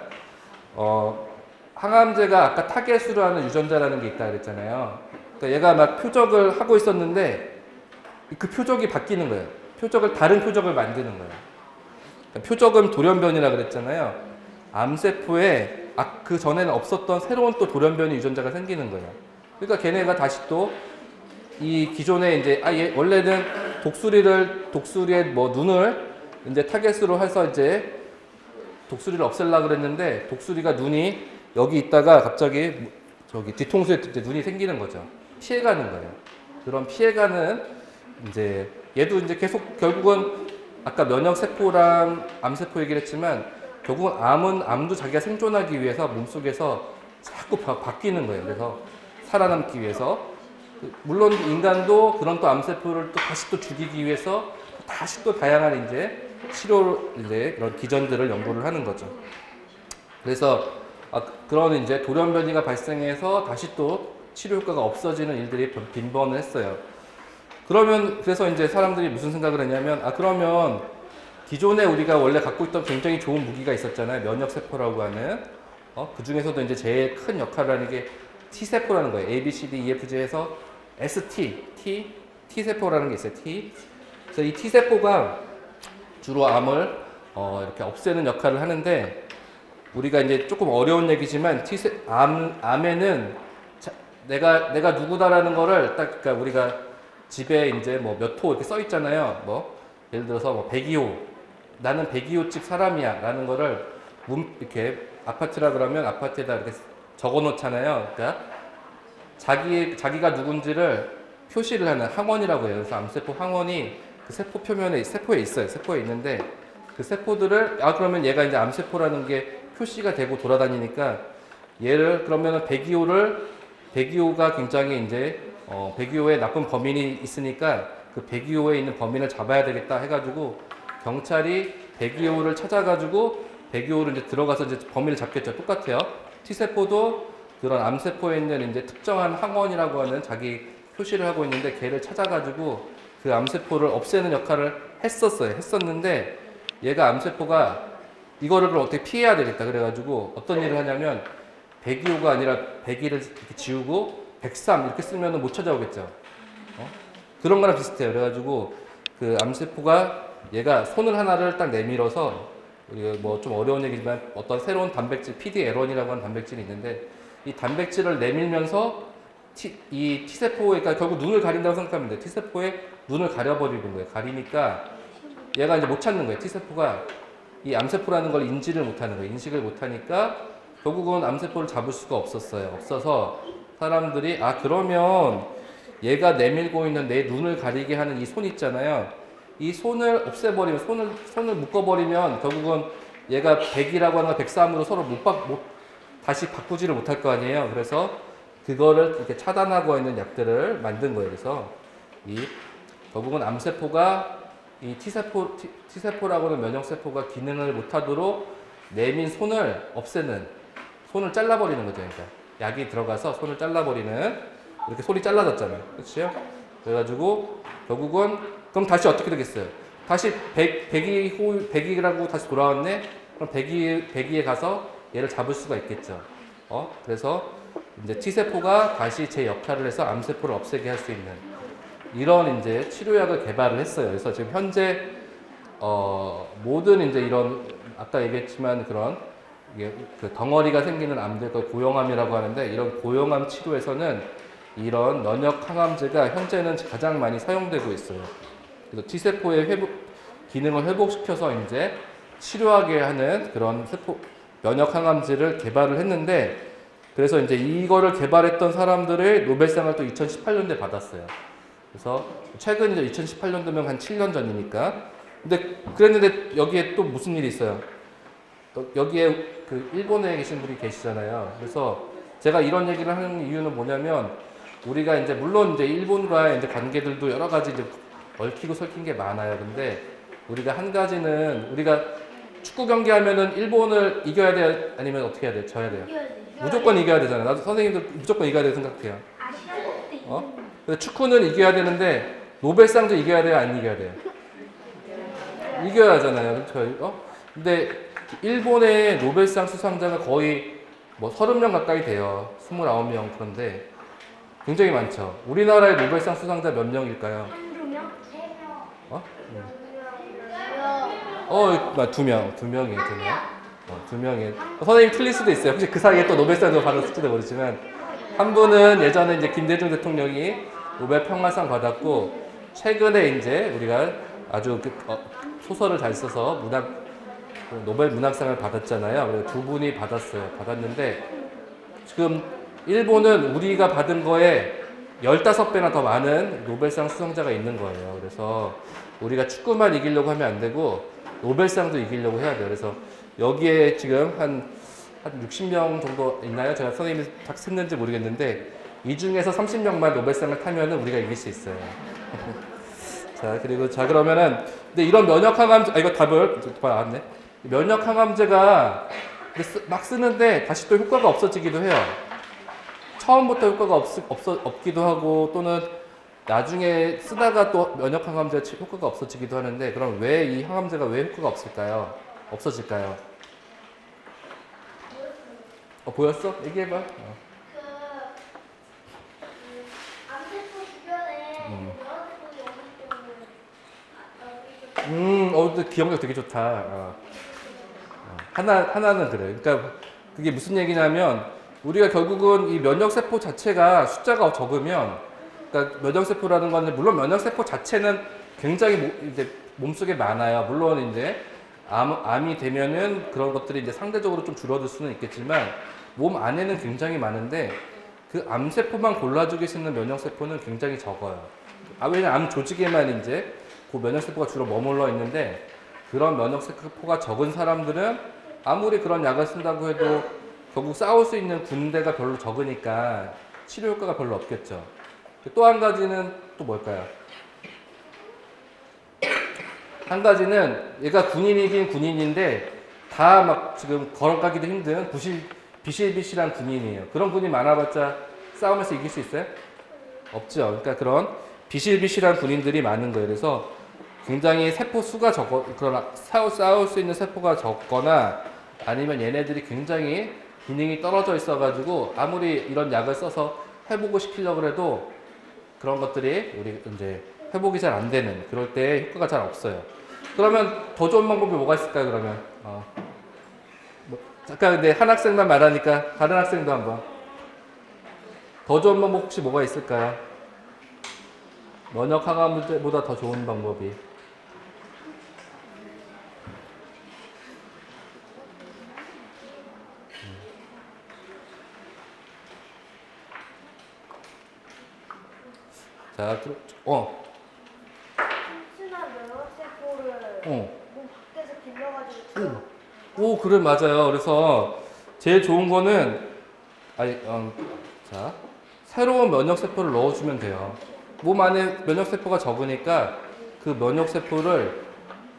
항암제가 아까 타겟으로 하는 유전자라는 게 있다 그랬잖아요. 그러니까 얘가 막 표적을 하고 있었는데, 그 표적이 바뀌는 거예요. 다른 표적을 만드는 거예요. 그러니까 표적은 돌연변이라 그랬잖아요. 암세포에 그 전에는 없었던 새로운 또 돌연변이 유전자가 생기는 거예요. 그러니까 걔네가 다시 또 이 기존에 이제 원래는 독수리의 뭐 눈을 이제 타겟으로 해서 이제 독수리를 없애려고 그랬는데 독수리가 눈이 여기 있다가 갑자기 저기 뒤통수에 이제 눈이 생기는 거죠. 피해가는 거예요. 그런 피해가는 이제 얘도 이제 계속 결국은 아까 면역세포랑 암세포 얘기를 했지만 결국은 암도 자기가 생존하기 위해서 몸속에서 자꾸 바뀌는 거예요. 그래서 살아남기 위해서 물론 인간도 그런 또 암세포를 또 다시 또 죽이기 위해서 다시 또 다양한 이제 그런 기전들을 연구를 하는 거죠. 그래서 그런 이제 돌연변이가 발생해서 다시 또 치료 효과가 없어지는 일들이 빈번을 했어요. 그래서 이제 사람들이 무슨 생각을 했냐면, 그러면 기존에 우리가 원래 갖고 있던 굉장히 좋은 무기가 있었잖아요. 면역세포라고 하는. 그 중에서도 이제 제일 큰 역할을 하는 게 T세포라는 거예요. A, B, C, D, E, F, G에서 T세포라는 게 있어요. 그래서 이 T세포가 주로 암을 이렇게 없애는 역할을 하는데, 우리가 이제 조금 어려운 얘기지만 암에는 내가 누구다라는 거를 그러니까 우리가 집에 이제 뭐 몇 호 이렇게 써 있잖아요. 뭐 예를 들어서 뭐 102호, 나는 102호집 사람이야라는 거를 이렇게 아파트라 그러면 아파트에다 이렇게 적어 놓잖아요. 그러니까 자기가 누군지를 표시를 하는 항원이라고 해요. 그래서 암세포 항원이 그 세포 표면에 세포에 있어요. 세포에 있는데 그 세포들을 그러면 얘가 이제 암세포라는 게 표시가 되고 돌아다니니까 그러면은 102호가 굉장히 이제 102호에 나쁜 범인이 있으니까 그 102호에 있는 범인을 잡아야 되겠다 해가지고 경찰이 102호를 찾아가지고 102호를 이제 들어가서 이제 범인을 잡겠죠. 똑같아요. T세포도 그런 암세포에 있는 이제 특정한 항원이라고 하는 자기 표시를 하고 있는데 걔를 찾아가지고 그 암세포를 없애는 역할을 했었는데 얘가 암세포가 이거를 그럼 어떻게 피해야 되겠다 그래가지고 어떤 일을 하냐면 102호가 아니라 102를 이렇게 지우고 103 이렇게 쓰면은 못 찾아오겠죠. 그런 거랑 비슷해요. 그래가지고 그 암세포가 얘가 손을 하나를 딱 내밀어서 우리가 뭐 좀 어려운 얘기지만 어떤 새로운 단백질 PDL1이라고 하는 단백질이 있는데 이 단백질을 내밀면서 이 T세포에 그러니까 결국 눈을 가린다고 생각하면 돼요. T세포에 눈을 가려버리는 거예요. 가리니까 얘가 이제 못 찾는 거예요. T세포가 이 암세포라는 걸 인지를 못하는 거예요. 인식을 못하니까 결국은 암세포를 잡을 수가 없었어요. 없어서 사람들이 그러면 얘가 내밀고 있는 내 눈을 가리게 하는 이 손 있잖아요. 이 손을 없애버리면 손을 묶어버리면 결국은 얘가 100이라고 하는 거 103으로 서로 다시 바꾸지를 못할 거 아니에요. 그래서 그거를 이렇게 차단하고 있는 약들을 만든 거예요. 그래서 결국은 암세포가 이 T세포라고 하는 면역세포가 기능을 못하도록 내민 손을 없애는, 손을 잘라버리는 거죠. 그러니까 약이 들어가서 손을 잘라버리는, 이렇게 손이 잘라졌잖아요. 그렇죠? 그래가지고 결국은 그럼 다시 어떻게 되겠어요? 다시 102라고 다시 돌아왔네? 그럼 102에 가서 얘를 잡을 수가 있겠죠. 그래서 이제 T세포가 다시 제 역할을 해서 암세포를 없애게 할 수 있는 이런 이제 치료약을 개발을 했어요. 그래서 지금 현재 모든 이제 이런 아까 얘기했지만 그런 그 덩어리가 생기는 암들, 그 고형암이라고 하는데 이런 고형암 치료에서는 이런 면역 항암제가 현재는 가장 많이 사용되고 있어요. 그래서 T세포의 기능을 회복시켜서 이제 치료하게 하는 그런 면역 항암제를 개발을 했는데 그래서 이제 이거를 개발했던 사람들의 노벨상을 또 2018년도에 받았어요. 그래서 최근 이제 2018년도면 한 7년 전이니까. 근데 그랬는데 여기에 또 무슨 일이 있어요? 여기에 그 일본에 계신 분이 계시잖아요. 그래서 제가 이런 얘기를 하는 이유는 뭐냐면 우리가 이제 물론 이제 일본과의 이제 관계들도 여러 가지 이제 얽히고 설킨 게 많아요. 근데 우리가 한 가지는 우리가 축구 경기 하면은 일본을 이겨야 돼요? 아니면 어떻게 해야 돼요? 져야 돼요? 이겨야 돼요. 무조건 이겨야 되잖아요. 나도 선생님도 무조건 이겨야 된다고 생각해요. 아시아 때 근데 축구는 이겨야 되는데 노벨상도 이겨야 돼요? 안 이겨야 돼요? 이겨야 하잖아요. 그렇죠? 근데 일본의 노벨상 수상자가 거의 뭐 30명 가까이 돼요. 29명. 그런데 굉장히 많죠. 우리나라의 노벨상 수상자 몇 명일까요? 한두 명? 세 명. 어? 두 명. 2명. 2명이에요. 2명이에요. 선생님 틀릴 수도 있어요. 혹시 그 사이에 또 노벨상도 받았을지도 모르지만 한 분은 예전에 이제 김대중 대통령이 노벨 평화상 받았고 최근에 이제 우리가 아주 소설을 잘 써서 노벨 문학상을 받았잖아요. 그래서 두 분이 받았는데 지금 일본은 우리가 받은 거에 15배나 더 많은 노벨상 수상자가 있는 거예요. 그래서 우리가 축구만 이기려고 하면 안 되고 노벨상도 이기려고 해야 돼요. 그래서 여기에 지금 한 60명 정도 있나요? 제가 선생님이 딱 셌는지 모르겠는데 이 중에서 30명만 노벨상을 타면 우리가 이길 수 있어요. 자, 그러면은 근데 이런 면역 항암제 이거 답을 나왔네. 면역 항암제가 막 쓰는데 다시 또 효과가 없어지기도 해요. 처음부터 효과가 없기도 하고 또는 나중에 쓰다가 또 면역 항암제 효과가 없어지기도 하는데 그럼 왜 이 항암제가 왜 효과가 없어질까요? 보였어? 얘기해봐. 암세포 주변에 면역세포들이 어느 근데 기억력 되게 좋다. 하나는 그래. 그러니까 그게 무슨 얘기냐면 우리가 결국은 이 면역세포 자체가 숫자가 적으면 그러니까 면역세포라는 건 물론 면역세포 자체는 굉장히 이제 몸속에 많아요. 물론 이제 암이 되면은 그런 것들이 이제 상대적으로 좀 줄어들 수는 있겠지만 몸 안에는 굉장히 많은데 그 암세포만 골라주기 수 있는 면역세포는 굉장히 적어요. 왜냐면 암 조직에만 이제 그 면역세포가 주로 머물러 있는데 그런 면역세포가 적은 사람들은 아무리 그런 약을 쓴다고 해도 결국 싸울 수 있는 군대가 별로 적으니까 치료 효과가 별로 없겠죠. 또 한 가지는 또 뭘까요? 한 가지는 얘가 군인이긴 군인인데 다 막 지금 걸어가기도 힘든 비실비실한 군인이에요. 그런 군인 많아봤자 싸움에서 이길 수 있어요? 없죠. 그러니까 그런 비실비실한 군인들이 많은 거예요. 그래서 굉장히 세포 수가 그러나 싸울 수 있는 세포가 적거나 아니면 얘네들이 굉장히 기능이 떨어져 있어가지고 아무리 이런 약을 써서 회복을 시키려고 해도 그런 것들이 우리 이제 회복이 잘 안 되는 그럴 때 효과가 잘 없어요. 그러면 더 좋은 방법이 뭐가 있을까요? 그러면 잠깐 근데 한 학생만 말하니까 다른 학생도 한번 더 좋은 방법 혹시 뭐가 있을까요? 면역 항암제보다 더 좋은 방법이 자, 순수한 면역세포를 몸 밖에서 길러가지고 치료. 오, 그래, 맞아요. 그래서 제일 좋은 거는, 자, 새로운 면역세포를 넣어주면 돼요. 몸 안에 면역세포가 적으니까 그 면역세포를,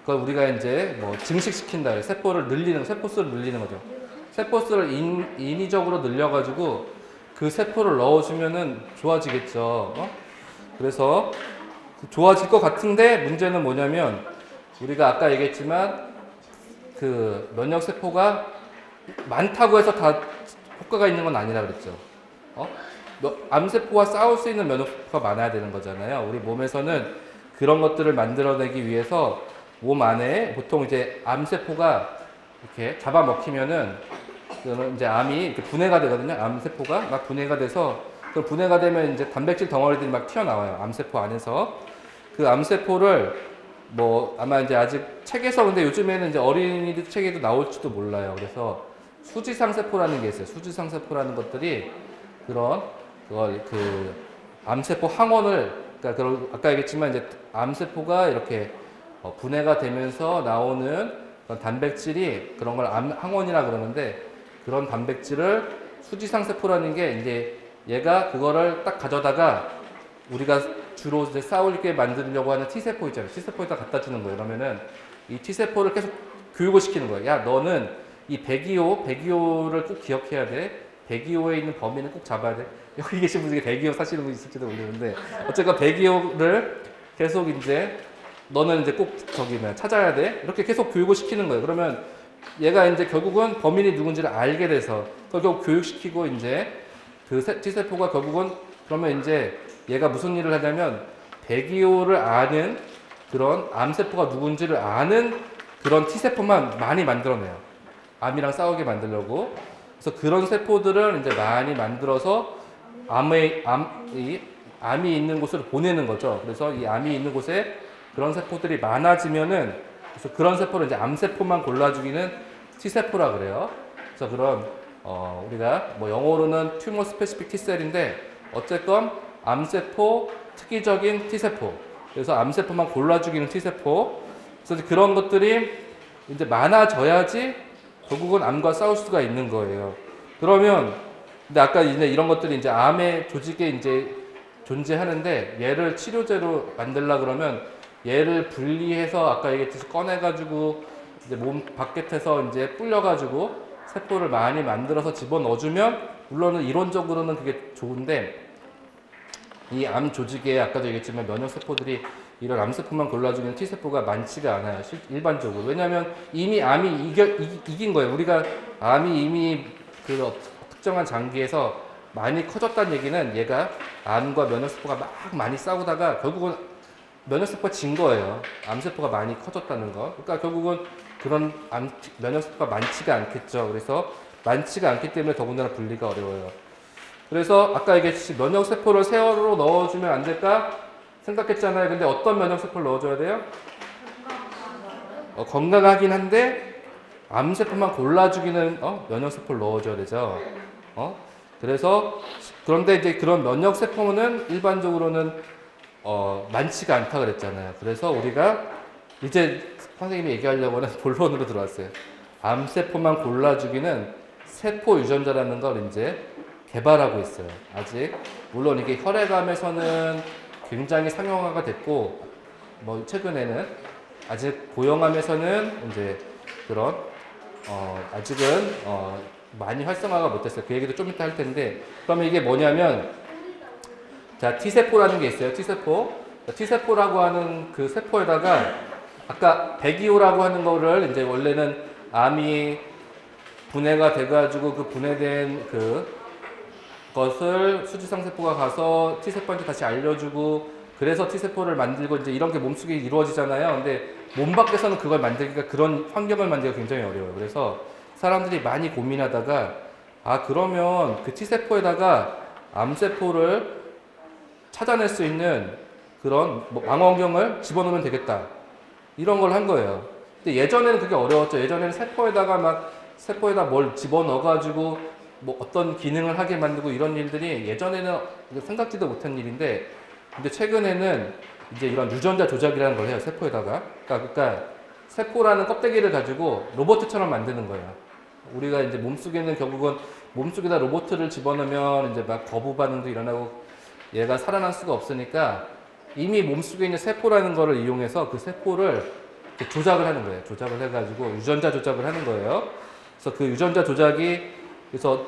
그걸 우리가 이제 뭐 증식시킨다. 세포를 늘리는, 세포수를 늘리는 거죠. 세포수를 인위적으로 늘려가지고 그 세포를 넣어주면은 좋아지겠죠. 그래서 좋아질 것 같은데 문제는 뭐냐면 우리가 아까 얘기했지만 그 면역세포가 많다고 해서 다 효과가 있는 건 아니라 그랬죠. 암세포와 싸울 수 있는 면역세포가 많아야 되는 거잖아요. 우리 몸에서는 그런 것들을 만들어내기 위해서 몸 안에 보통 이제 암세포가 이렇게 잡아먹히면은 그러면 이제 암이 이렇게 분해가 되거든요. 암세포가 막 분해가 돼서 그 분해가 되면 이제 단백질 덩어리들이 막 튀어나와요. 암세포 안에서. 그 암세포를 뭐 아마 이제 아직 책에서 근데 요즘에는 이제 어린이들 책에도 나올지도 몰라요. 그래서 수지상세포라는 게 있어요. 수지상세포라는 것들이 그걸 그 암세포 항원을 그러니까 그런 아까 얘기했지만 이제 암세포가 이렇게 분해가 되면서 나오는 그런 단백질이 그런 걸 항원이라 그러는데 그런 단백질을 수지상세포라는 게 이제 얘가 그거를 딱 가져다가 우리가 주로 이제 싸울게 만들려고 하는 T세포 있잖아요. T세포에다 갖다 주는 거예요. 그러면은 이 T세포를 계속 교육을 시키는 거예요. 야, 너는 이 102호를 꼭 기억해야 돼. 102호에 있는 범인을 꼭 잡아야 돼. 여기 계신 분 중에 102호 사시는 분 있을지도 모르는데 어쨌건 102호를 계속 이제 너는 이제 꼭 저기 찾아야 돼. 이렇게 계속 교육을 시키는 거예요. 그러면 얘가 이제 결국은 범인이 누군지를 알게 돼서 그걸 결국 교육시키고 이제 그 T세포가 결국은 그러면 이제 얘가 무슨 일을 하냐면 102호를 아는 그런 암세포가 누군지를 아는 그런 T세포만 많이 만들어내요. 암이랑 싸우게 만들려고. 그래서 그런 세포들을 이제 많이 만들어서 암이 있는 곳으로 보내는 거죠. 그래서 이 암이 있는 곳에 그런 세포들이 많아지면은 그래서 그런 세포를 이제 암세포만 골라주기는 T세포라 그래요. 그래서 그런 우리가 뭐 영어로는 튜머 스페시픽 T셀인데 어쨌건 암세포 특이적인 T세포. 그래서 암세포만 골라주기는 T세포. 그래서 그런 것들이 이제 많아져야지 결국은 암과 싸울 수가 있는 거예요. 그러면 근데 아까 이제 이런 것들이 이제 암의 조직에 이제 존재하는데 얘를 치료제로 만들려 그러면 얘를 분리해서 아까 얘기했듯이 꺼내가지고 이제 몸 바깥에서 이제 불려가지고 세포를 많이 만들어서 집어넣어주면 물론은 이론적으로는 그게 좋은데 이 암 조직에 아까도 얘기했지만 면역세포들이 이런 암세포만 골라주는 T세포가 많지가 않아요. 일반적으로. 왜냐하면 이미 암이 이긴 거예요. 우리가 암이 이미 그 특정한 장기에서 많이 커졌다는 얘기는 얘가 암과 면역세포가 막 많이 싸우다가 결국은 면역세포가 진 거예요. 암세포가 많이 커졌다는 거. 그러니까 결국은 그런 면역세포가 많지가 않겠죠. 그래서 많지가 않기 때문에 더군다나 분리가 어려워요. 그래서 아까 얘기했듯이 면역세포를 새로 넣어주면 안 될까 생각했잖아요. 근데 어떤 면역세포를 넣어줘야 돼요? 건강하긴 한데 암세포만 골라주기는 면역세포를 넣어줘야 되죠. 그래서 그런데 이제 그런 면역세포는 일반적으로는 많지가 않다 그랬잖아요. 그래서 우리가 이제 선생님이 얘기하려고 하는 본론으로 들어왔어요. 암세포만 골라주기는 세포 유전자라는 걸 이제 개발하고 있어요. 아직 물론 이게 혈액암에서는 굉장히 상용화가 됐고 뭐 최근에는 아직 고형암에서는 이제 그런 아직은 많이 활성화가 못됐어요. 그 얘기도 좀 이따 할 텐데 그러면 이게 뭐냐면 자 T세포라는 게 있어요. T세포라고 하는 그 세포에다가 아까 102호라고 하는 거를 이제 원래는 암이 분해가 돼가지고 그 분해된 것을 수지성 세포가 가서 T세포한테 다시 알려주고 그래서 T세포를 만들고 이제 이런 게 몸속에 이루어지잖아요. 근데 몸 밖에서는 그걸 만들기가 그런 환경을 만들기가 굉장히 어려워요. 그래서 사람들이 많이 고민하다가 아 그러면 그 T세포에다가 암세포를 찾아낼 수 있는 그런 망원경을 집어넣으면 되겠다. 이런 걸 한 거예요. 근데 예전에는 그게 어려웠죠. 예전에는 세포에다 뭘 집어넣어가지고 뭐 어떤 기능을 하게 만들고 이런 일들이 예전에는 생각지도 못한 일인데 근데 최근에는 이제 이런 유전자 조작이라는 걸 해요. 세포에다가. 그러니까 세포라는 껍데기를 가지고 로봇처럼 만드는 거예요. 우리가 이제 몸속에는 결국은 몸속에다 로봇을 집어넣으면 이제 막 거부 반응도 일어나고 얘가 살아날 수가 없으니까 이미 몸속에 있는 세포라는 거를 이용해서 그 세포를 조작을 하는 거예요. 조작을 해가지고 유전자 조작을 하는 거예요. 그래서 그 유전자 조작이 그래서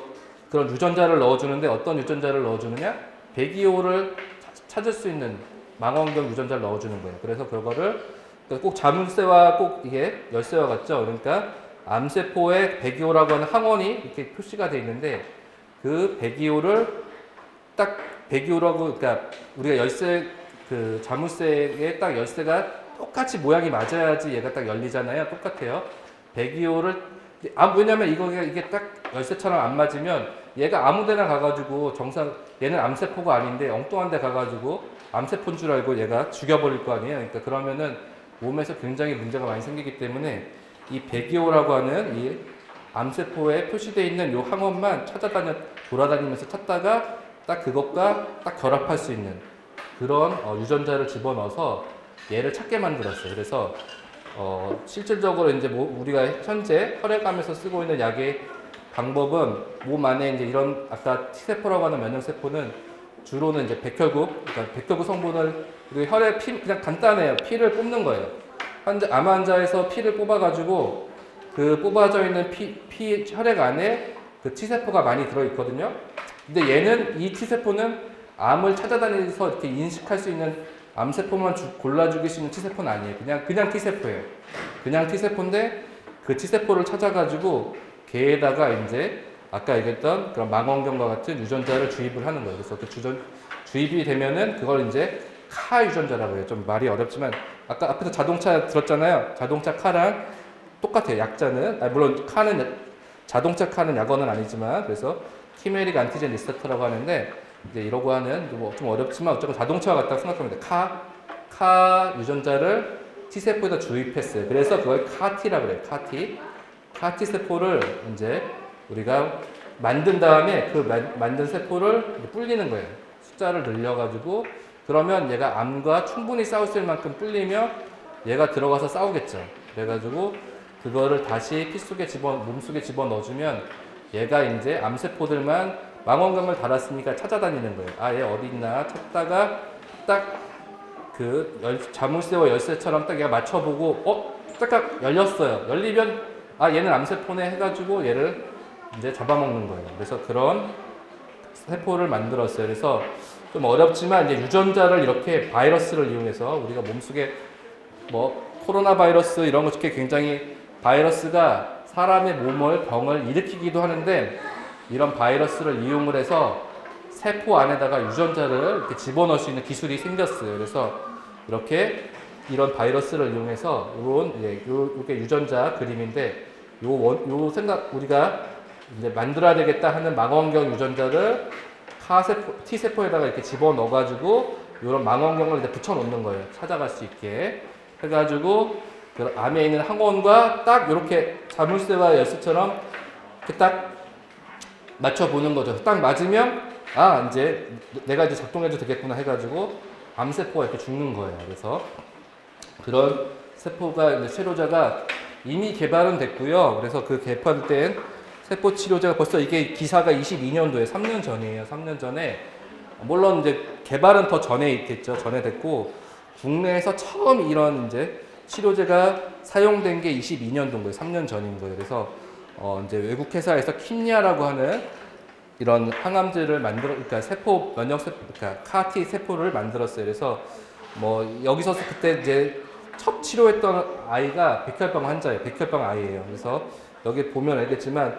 그런 유전자를 넣어주는데 어떤 유전자를 넣어주느냐? 배기호를 찾을 수 있는 망원경 유전자를 넣어주는 거예요. 그래서 그거를 꼭 자물쇠와 꼭 이게 열쇠와 같죠. 그러니까 암세포에 배기호라고 하는 항원이 이렇게 표시가 되어 있는데 그 배기호를 딱 배기호라고 그러니까 우리가 열쇠 그 자물쇠에 딱 열쇠가 똑같이 모양이 맞아야지 얘가 딱 열리잖아요. 똑같아요. 배기호를 왜냐면 이게 딱 열쇠처럼 안 맞으면 얘가 아무데나 가가지고 얘는 암세포가 아닌데 엉뚱한 데 가가지고 암세포인 줄 알고 얘가 죽여버릴 거 아니에요. 그러니까 그러면은 몸에서 굉장히 문제가 많이 생기기 때문에 이 배기호라고 하는 이 암세포에 표시되어 있는 이 항원만 돌아다니면서 찾다가 딱 그것과 딱 결합할 수 있는 그런 유전자를 집어넣어서 얘를 찾게 만들었어요. 그래서 실질적으로 이제 우리가 현재 혈액암에서 쓰고 있는 약의 방법은 몸 안에 이제 이런 아까 T세포라고 하는 면역세포는 주로는 이제 그러니까 백혈구 성분을 그리고 그냥 간단해요. 피를 뽑는 거예요. 암 환자에서 피를 뽑아가지고 그 뽑아져 있는 혈액 안에 그 T세포가 많이 들어있거든요. 근데 이 T세포는 암을 찾아다니면서 이렇게 인식할 수 있는 암세포만 골라 죽일 수 있는 T세포는 아니에요. 그냥 T세포예요. 그냥 T세포인데 그 T세포를 찾아가지고 걔에다가 이제 아까 얘기했던 그런 망원경과 같은 유전자를 주입을 하는 거예요. 그래서 그 주입이 되면은 그걸 이제 카 유전자라고 해요. 좀 말이 어렵지만 아까 앞에서 자동차 들었잖아요. 자동차 카랑 똑같아요. 약자는 물론 자동차 카는 약어는 아니지만 그래서 키메릭 안티젠 리세터라고 하는데 이제 이러고 하는 좀 어렵지만 어쨌든 자동차와 같다고 생각하면 돼요. 카 유전자를 T세포에다 주입했어요. 그래서 그걸 카티라고 그래요. 카티 세포를 이제 우리가 만든 다음에 그 만든 세포를 불리는 거예요. 숫자를 늘려가지고 그러면 얘가 암과 충분히 싸울 수 있을 만큼 불리면 얘가 들어가서 싸우겠죠. 그래가지고 그거를 다시 몸속에 집어넣어주면 얘가 이제 암세포들만 망원경을 달았으니까 찾아다니는 거예요. 아, 얘 어디 있나 찾다가 딱 그 자물쇠와 열쇠처럼 딱 얘가 맞춰보고 딱 열렸어요. 열리면 아, 얘는 암세포네 해가지고 얘를 이제 잡아먹는 거예요. 그래서 그런 세포를 만들었어요. 그래서 좀 어렵지만 이제 유전자를 이렇게 바이러스를 이용해서 우리가 몸속에 코로나 바이러스 이런 것 중에 굉장히 바이러스가 사람의 병을 일으키기도 하는데 이런 바이러스를 이용을 해서 세포 안에다가 유전자를 이렇게 집어넣을 수 있는 기술이 생겼어요. 그래서 이렇게 이런 바이러스를 이용해서 요게 유전자 그림인데 우리가 이제 만들어야 되겠다 하는 망원경 유전자를 T세포에다가 이렇게 집어넣어가지고 이런 망원경을 이제 붙여놓는 거예요. 찾아갈 수 있게 해가지고 그 암에 있는 항원과 딱 이렇게 자물쇠와 열쇠처럼 이렇게 딱 맞춰보는 거죠. 딱 맞으면 아, 이제 내가 이제 작동해도 되겠구나 해가지고 암세포가 이렇게 죽는 거예요. 그래서 그런 세포가 이제 치료자가 이미 개발은 됐고요. 그래서 그 개발된 세포 치료제가 벌써 이게 기사가 22년도에 3년 전이에요. 3년 전에 물론 이제 개발은 더 전에 있겠죠. 전에 됐고 국내에서 처음 이런 이제 치료제가 사용된 게 22년도인 거예요. 3년 전인 거예요. 그래서 이제 외국 회사에서 킴리아라고 하는 이런 항암제를 그러니까 그러니까 카티 세포를 만들었어요. 그래서 여기서 그때 이제 첫 치료했던 아이가 백혈병 환자예요. 백혈병 아이예요. 그래서 여기 보면 알겠지만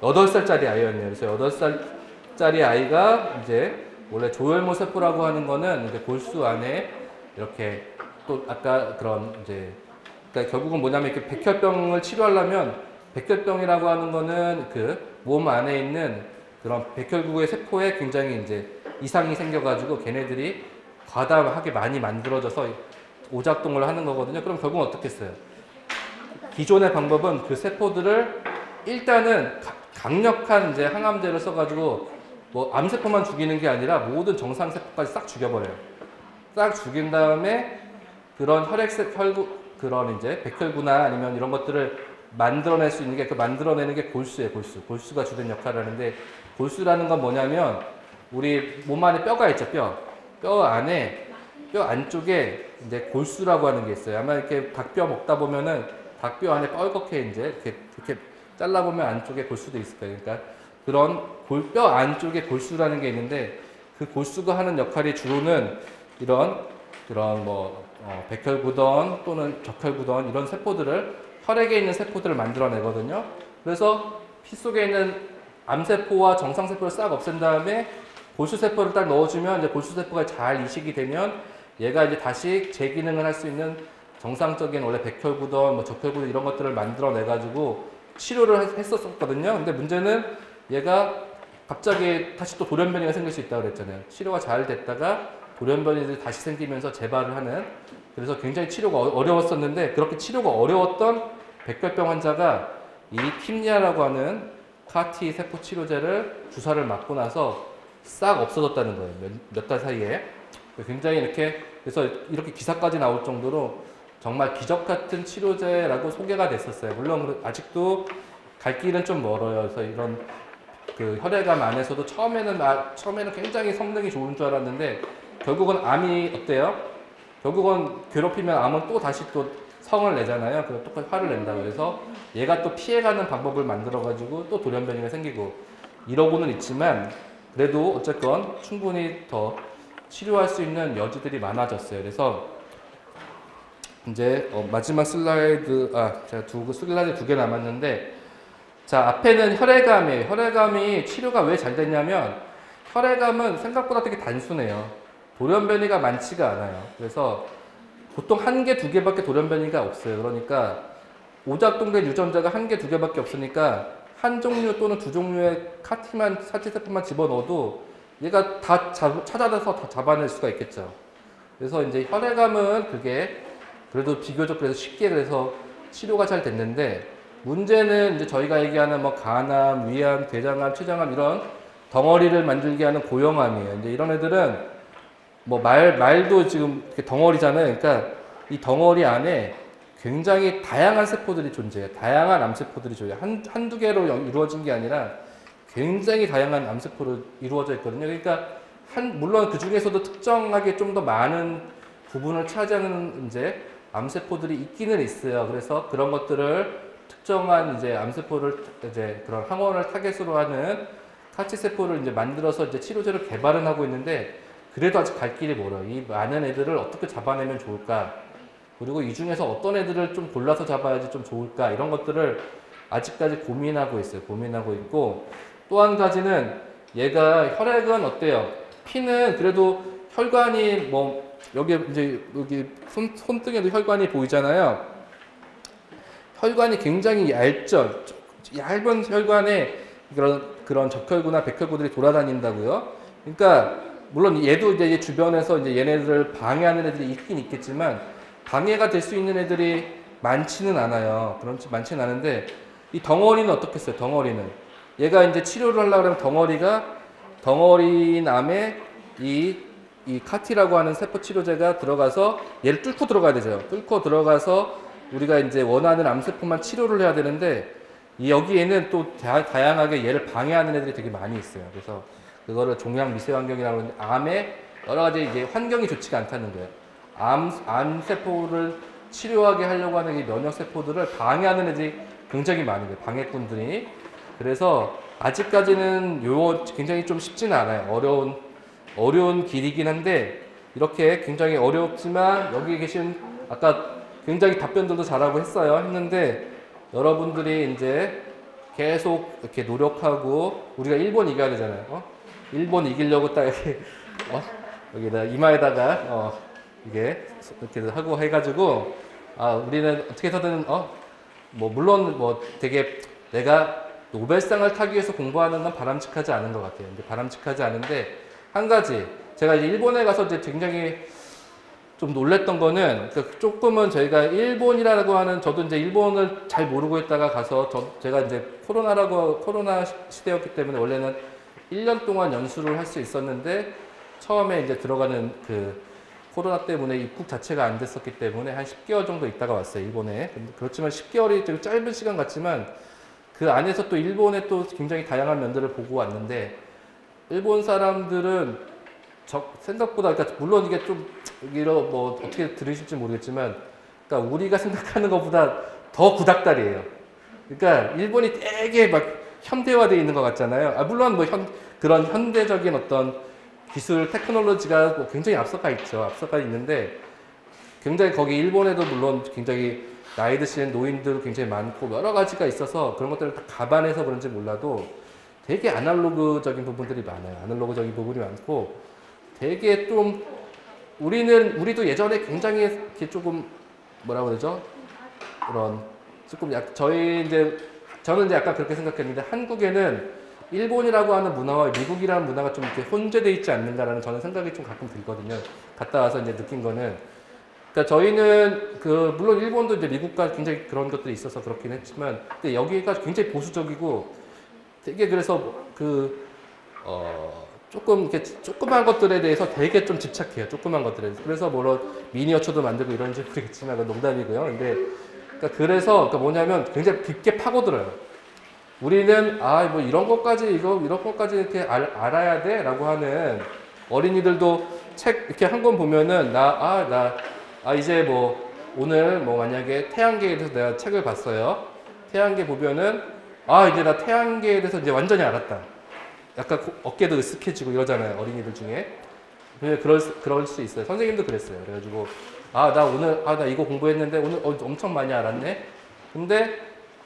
8살짜리 아이였네요. 그래서 8살짜리 아이가 이제 원래 조혈모 세포라고 하는 거는 이제 골수 안에 이렇게 또 아까 그런 이제 그러니까 결국은 뭐냐면 이렇게 백혈병을 치료하려면 백혈병이라고 하는 거는 그 몸 안에 있는 그런 백혈구의 세포에 굉장히 이제 이상이 생겨가지고 걔네들이 과다하게 많이 만들어져서 오작동을 하는 거거든요. 그럼 결국은 어떻게 했어요? 기존의 방법은 그 세포들을 일단은 강력한 이제 항암제를 써가지고 뭐 암세포만 죽이는 게 아니라 모든 정상세포까지 싹 죽여버려요. 싹 죽인 다음에 그런 그런 이제 백혈구나 아니면 이런 것들을 만들어낼 수 있는 게 그 만들어내는 게 골수예요. 골수가 주된 역할을 하는데 골수라는 건 뭐냐면 우리 몸 안에 뼈가 있죠. 뼈 안쪽에 이제 골수라고 하는 게 있어요. 아마 이렇게 닭뼈 먹다 보면은 닭뼈 안에 뻘겋게 이제 이렇게 잘라보면 안쪽에 골수도 있을 거예요. 그러니까 그런 뼈 안쪽에 골수라는 게 있는데 그 골수가 하는 역할이 주로는 그런 뭐 백혈구던 또는 적혈구던 이런 세포들을 혈액에 있는 세포들을 만들어내거든요. 그래서 피 속에 있는 암세포와 정상세포를 싹 없앤 다음에 골수세포를 딱 넣어주면 이제 골수세포가 잘 이식이 되면 얘가 이제 다시 재기능을 할 수 있는 정상적인 원래 백혈구던 뭐 적혈구던 이런 것들을 만들어내가지고 치료를 했었거든요. 근데 문제는 얘가 갑자기 다시 또 돌연변이가 생길 수 있다고 그랬잖아요. 치료가 잘 됐다가 돌연변이들이 다시 생기면서 재발을 하는 그래서 굉장히 치료가 어려웠었는데 그렇게 치료가 어려웠던 백혈병 환자가 이 킴리아라고 하는 CAR-T 세포 치료제를 주사를 맞고 나서 싹 없어졌다는 거예요. 몇 달 사이에. 굉장히 그래서 이렇게 기사까지 나올 정도로 정말 기적 같은 치료제라고 소개가 됐었어요. 물론 아직도 갈 길은 좀 멀어요. 그래서 이런 그 혈액암 안에서도 처음에는 굉장히 성능이 좋은 줄 알았는데 결국은 암이 어때요? 결국은 괴롭히면 암은 또 다시 또 성을 내잖아요. 그래서 똑같이 화를 낸다. 그래서 얘가 또 피해가는 방법을 만들어가지고 또 돌연변이가 생기고 이러고는 있지만 그래도 어쨌건 충분히 더 치료할 수 있는 여지들이 많아졌어요. 그래서 이제 마지막 슬라이드, 제가 슬라이드 2개 남았는데 자, 앞에는 혈액암이에요. 혈액암이 치료가 왜 잘 됐냐면 혈액암은 생각보다 되게 단순해요. 돌연변이가 많지가 않아요. 그래서 보통 1개, 2개밖에 돌연변이가 없어요. 그러니까 오작동된 유전자가 1개, 2개밖에 없으니까 한 종류 또는 2종류의 CAR-T 세포만 집어넣어도 얘가 다 찾아내서 다 잡아낼 수가 있겠죠. 그래서 이제 혈액암은 그게 그래도 비교적 그래서 쉽게 그래서 치료가 잘 됐는데 문제는 이제 저희가 얘기하는 뭐 간암, 위암, 대장암, 췌장암 이런 덩어리를 만들게 하는 고형암이에요. 이제 이런 애들은 뭐 말도 지금 이렇게 덩어리잖아요. 그러니까 이 덩어리 안에 굉장히 다양한 세포들이 존재해요. 다양한 암세포들이 존재해요. 한두 개로 이루어진 게 아니라 굉장히 다양한 암세포로 이루어져 있거든요. 그러니까 물론 그 중에서도 특정하게 좀 더 많은 부분을 차지하는 이제 암세포들이 있기는 있어요. 그래서 그런 것들을 특정한 이제 암세포를 이제 그런 항원을 타겟으로 하는 CAR-T 세포를 이제 만들어서 이제 치료제를 개발은 하고 있는데 그래도 아직 갈 길이 멀어요. 이 많은 애들을 어떻게 잡아내면 좋을까? 그리고 이 중에서 어떤 애들을 좀 골라서 잡아야지 좀 좋을까? 이런 것들을 아직까지 고민하고 있어요. 고민하고 있고 또 한 가지는 얘가 혈액은 어때요? 피는 그래도 혈관이 뭐 여기 손등에도 혈관이 보이잖아요. 혈관이 굉장히 얇죠. 얇은 혈관에 그런 적혈구나 백혈구들이 돌아다닌다고요. 그러니까 물론 얘도 이제 주변에서 이제 얘네들을 방해하는 애들이 있긴 있겠지만 방해가 될 수 있는 애들이 많지는 않아요. 많지는 않은데 이 덩어리는 어떻겠어요? 덩어리는 얘가 이제 치료를 하려고 그러면 덩어리남에 이 CAR-T라고 하는 세포 치료제가 들어가서 얘를 뚫고 들어가야 되죠. 뚫고 들어가서 우리가 이제 원하는 암세포만 치료를 해야 되는데 여기에는 또 다양하게 얘를 방해하는 애들이 되게 많이 있어요. 그래서 그거를 종양 미세 환경이라고 하는데 암에 여러 가지 이제 환경이 좋지가 않다는 거예요. 암세포를 치료하게 하려고 하는 이 면역세포들을 방해하는 애들이 굉장히 많은 거예요. 방해꾼들이. 그래서 아직까지는 굉장히 좀 쉽지는 않아요. 어려운 길이긴 한데 이렇게 굉장히 어렵지만 여기 계신 아까 굉장히 답변들도 잘하고 했는데 여러분들이 이제 계속 이렇게 노력하고 우리가 일본 이겨야 되잖아요. 일본 이기려고 딱 이렇게 여기다 이마에다가 이게 이렇게 하고 해가지고 우리는 어떻게 해서든 뭐 물론 뭐 되게 내가 노벨상을 타기 위해서 공부하는 건 바람직하지 않은 것 같아요. 근데 바람직하지 않은데 한 가지 제가 이제 일본에 가서 이제 굉장히 좀 놀랬던 거는 조금은 저희가 일본이라고 하는 저도 이제 일본을 잘 모르고 있다가 가서 제가 이제 코로나 시대였기 때문에 원래는 1년 동안 연수를 할 수 있었는데 처음에 이제 들어가는 그 코로나 때문에 입국 자체가 안 됐었기 때문에 한 10개월 정도 있다가 왔어요, 일본에. 그렇지만 10개월이 되게 짧은 시간 같지만 그 안에서 또 일본의 또 굉장히 다양한 면들을 보고 왔는데 일본 사람들은 생각보다 그러니까 물론 이게 좀 이런 뭐 어떻게 들으실지 모르겠지만 그러니까 우리가 생각하는 것보다 더 구닥다리예요. 그러니까 일본이 되게 막 현대화되어 있는 것 같잖아요. 물론 뭐 그런 현대적인 어떤 기술, 테크놀로지가 뭐 굉장히 앞서가 있죠. 앞서가 있는데 굉장히 거기 일본에도 물론 굉장히 나이 드신 노인들 굉장히 많고 여러 가지가 있어서 그런 것들을 다 감안해서 그런지 몰라도 되게 아날로그적인 부분들이 많아요. 아날로그적인 부분이 많고 되게 좀 우리도 예전에 굉장히 이렇게 조금 뭐라고 그러죠? 그런 조금 저는 이제 약간 그렇게 생각했는데 한국에는 일본이라고 하는 문화와 미국이라는 문화가 좀 이렇게 혼재되어 있지 않는가라는 저는 생각이 좀 가끔 들거든요. 갔다 와서 이제 느낀 거는 그러니까 저희는 물론 일본도 이제 미국과 굉장히 그런 것들이 있어서 그렇긴 했지만 근데 여기가 굉장히 보수적이고 되게 그래서 조금 이렇게 조그만 것들에 대해서 되게 좀 집착해요. 조그만 것들에 대해서. 그래서 물론 미니어처도 만들고 이런지 모르겠지만 그건 농담이고요. 근데 그래서 뭐냐면 굉장히 깊게 파고들어요. 우리는 뭐 이런 것까지 이렇게 알아야 돼라고 하는 어린이들도 책 이렇게 한 권 보면은 이제 뭐 오늘 뭐 만약에 태양계에 대해서 내가 책을 봤어요. 태양계 보면은 이제 나 태양계에 대해서 이제 완전히 알았다. 약간 어깨도 으쓱해지고 이러잖아요. 어린이들 중에. 그럴 수 있어요. 선생님도 그랬어요. 그래가지고 나 오늘 나 이거 공부했는데 오늘 엄청 많이 알았네. 근데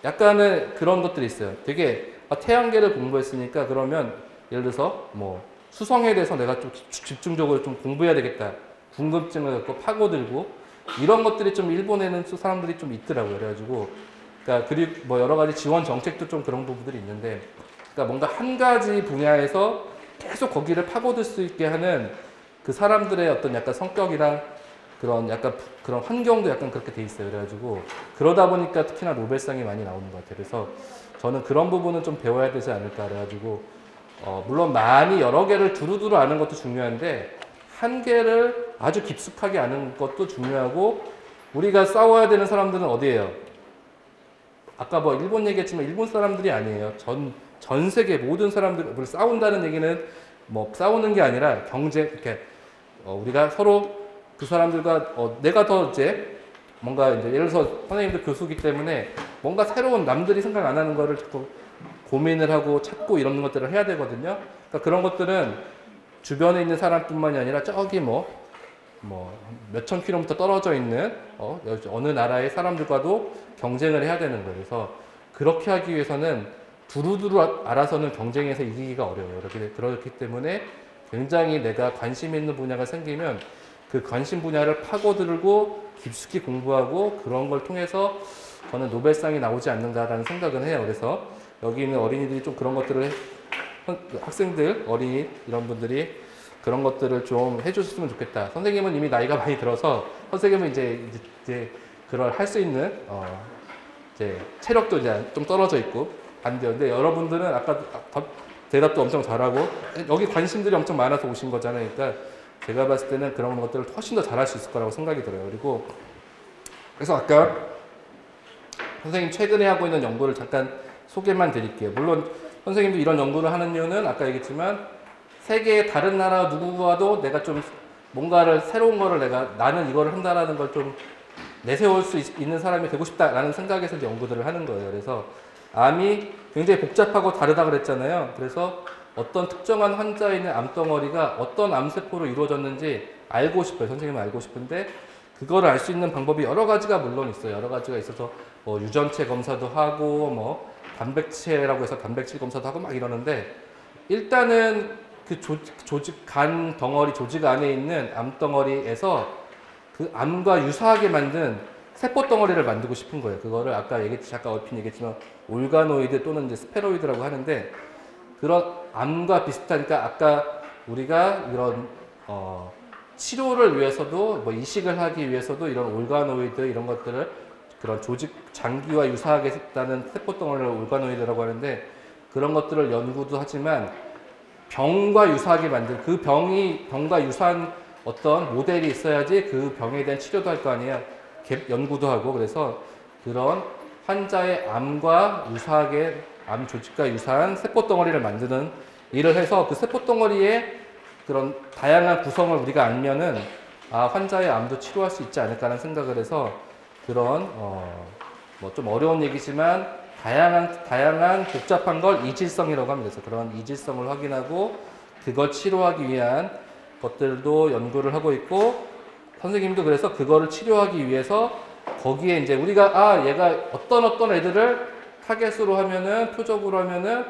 약간은 그런 것들이 있어요. 되게 태양계를 공부했으니까 그러면 예를 들어서 뭐 수성에 대해서 내가 좀 집중적으로 좀 공부해야 되겠다. 궁금증을 갖고 파고들고 이런 것들이 좀 일본에는 사람들이 좀 있더라고요. 그래가지고 그리고 뭐 여러 가지 지원 정책도 좀 그런 부분들이 있는데 그러니까 뭔가 한 가지 분야에서 계속 거기를 파고들 수 있게 하는 그 사람들의 어떤 약간 성격이랑 그런 환경도 약간 그렇게 돼 있어요. 그래가지고 그러다 보니까 특히나 노벨상이 많이 나오는 것 같아요. 그래서 저는 그런 부분은 좀 배워야 되지 않을까. 그래가지고 물론 많이 여러 개를 두루두루 아는 것도 중요한데 한 개를 아주 깊숙하게 아는 것도 중요하고 우리가 싸워야 되는 사람들은 어디예요? 아까 뭐 일본 얘기했지만 일본 사람들이 아니에요. 전 세계 모든 사람들 싸운다는 얘기는 뭐 싸우는 게 아니라 경쟁 이렇게 우리가 서로 그 사람들과 내가 더 이제 뭔가 이제 예를 들어서 선생님도 교수기 때문에 뭔가 새로운 남들이 생각 안 하는 거를 자꾸 고민을 하고 찾고 이런 것들을 해야 되거든요. 그러니까 그런 것들은 주변에 있는 사람뿐만이 아니라 저기 뭐 몇천 킬로미터 떨어져 있는 어느 나라의 사람들과도 경쟁을 해야 되는 거예요. 그래서 그렇게 하기 위해서는 두루두루 알아서는 경쟁에서 이기기가 어려워요. 그렇기 때문에 굉장히 내가 관심 있는 분야가 생기면 그 관심 분야를 파고들고 깊숙이 공부하고 그런 걸 통해서 저는 노벨상이 나오지 않는가라는 생각은 해요. 그래서 여기 있는 어린이들이 좀 그런 것들을 학생들, 어린이 이런 분들이 그런 것들을 좀 해주셨으면 좋겠다. 선생님은 이미 나이가 많이 들어서 선생님은 이제 그걸 할 수 있는 이제 체력도 이제 좀 떨어져 있고 안 돼요. 근데 여러분들은 아까 대답도 엄청 잘하고 여기 관심들이 엄청 많아서 오신 거잖아요. 그러니까 제가 봤을 때는 그런 것들을 훨씬 더 잘할 수 있을 거라고 생각이 들어요. 그래서 아까 선생님 최근에 하고 있는 연구를 잠깐 소개만 드릴게요. 물론 선생님도 이런 연구를 하는 이유는 아까 얘기했지만 세계의 다른 나라 누구와도 내가 좀 뭔가를 새로운 거를 나는 이거를 한다라는 걸 좀 내세울 수 있는 사람이 되고 싶다라는 생각에서 이제 연구들을 하는 거예요. 그래서 암이 굉장히 복잡하고 다르다 그랬잖아요. 그래서 어떤 특정한 환자에 있는 암덩어리가 어떤 암세포로 이루어졌는지 알고 싶어요. 선생님은 알고 싶은데 그거를 알 수 있는 방법이 여러 가지가 물론 있어요. 여러 가지가 있어서 뭐 유전체 검사도 하고 뭐 단백체라고 해서 단백질 검사도 하고 막 이러는데 일단은 그 조직 간 덩어리 조직 안에 있는 암 덩어리에서 그 암과 유사하게 만든 세포 덩어리를 만들고 싶은 거예요. 그거를 아까 잠깐 얼핏 얘기했지만 올가노이드 또는 이제 스페로이드라고 하는데 그런 암과 비슷하니까 아까 우리가 이런 치료를 위해서도 뭐 이식을 하기 위해서도 이런 올가노이드 이런 것들을 그런 조직 장기와 유사하게 했다는 세포 덩어리를 올가노이드라고 하는데 그런 것들을 연구도 하지만 병과 유사하게 만든 그 병과 유사한 어떤 모델이 있어야지 그 병에 대한 치료도 할 거 아니에요. 연구도 하고 그래서 그런 환자의 암과 유사하게 암 조직과 유사한 세포 덩어리를 만드는 일을 해서 그 세포 덩어리에 그런 다양한 구성을 우리가 알면은 환자의 암도 치료할 수 있지 않을까 하는 생각을 해서 그런 뭐 좀 어려운 얘기지만 다양한 복잡한 걸 이질성이라고 합니다. 그래서 그런 이질성을 확인하고 그걸 치료하기 위한 것들도 연구를 하고 있고 선생님도 그래서 그거를 치료하기 위해서 거기에 이제 우리가 얘가 어떤 애들을 타겟으로 하면은 표적으로 하면은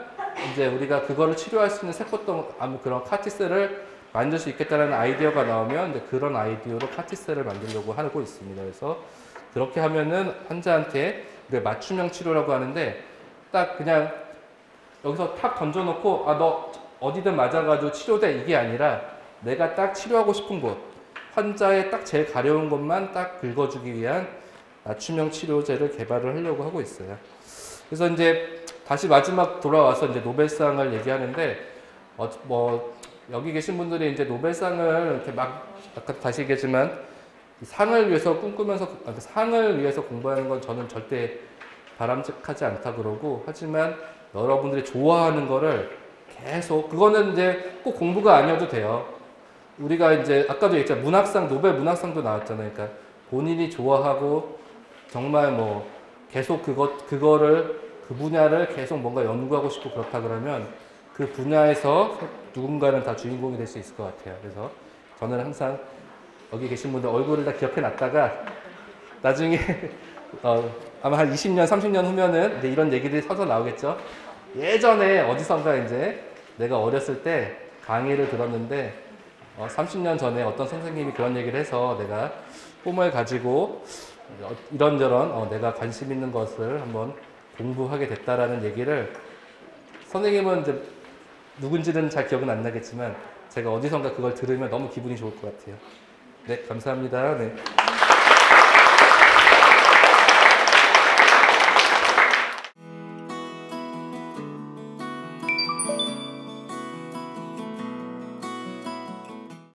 이제 우리가 그거를 치료할 수 있는 세포덩 그런 카티셀을 만들 수 있겠다는 아이디어가 나오면 이제 그런 아이디어로 카티셀을 만들려고 하고 있습니다. 그래서 그렇게 하면은 환자한테 맞춤형 치료라고 하는데 딱 그냥 여기서 탁 던져놓고 너 어디든 맞아가지고 치료돼 이게 아니라 내가 딱 치료하고 싶은 곳 환자의 딱 제일 가려운 곳만 딱 긁어주기 위한 맞춤형 치료제를 개발을 하려고 하고 있어요. 그래서 이제 다시 마지막 돌아와서 이제 노벨상을 얘기하는데 뭐 여기 계신 분들이 이제 노벨상을 이렇게 막 아까 다시 얘기했지만 상을 위해서 꿈꾸면서 상을 위해서 공부하는 건 저는 절대 바람직하지 않다 그러고 하지만 여러분들이 좋아하는 거를 계속 그거는 이제 꼭 공부가 아니어도 돼요. 우리가 이제 아까도 얘기했잖아요. 문학상 노벨 문학상도 나왔잖아요. 그러니까 본인이 좋아하고 정말 뭐 계속 그거를 그 분야를 계속 뭔가 연구하고 싶고 그렇다 그러면 그 분야에서 누군가는 다 주인공이 될 수 있을 것 같아요. 그래서 저는 항상 여기 계신 분들 얼굴을 다 기억해 놨다가 나중에 아마 한 20년, 30년 후면은 이제 이런 얘기들이 서서 나오겠죠. 예전에 어디선가 이제 내가 어렸을 때 강의를 들었는데 30년 전에 어떤 선생님이 그런 얘기를 해서 내가 꿈을 가지고 이런저런 내가 관심 있는 것을 한번 공부하게 됐다라는 얘기를 선생님은 이제 누군지는 잘 기억은 안 나겠지만 제가 어디선가 그걸 들으면 너무 기분이 좋을 것 같아요. 네, 감사합니다. 네.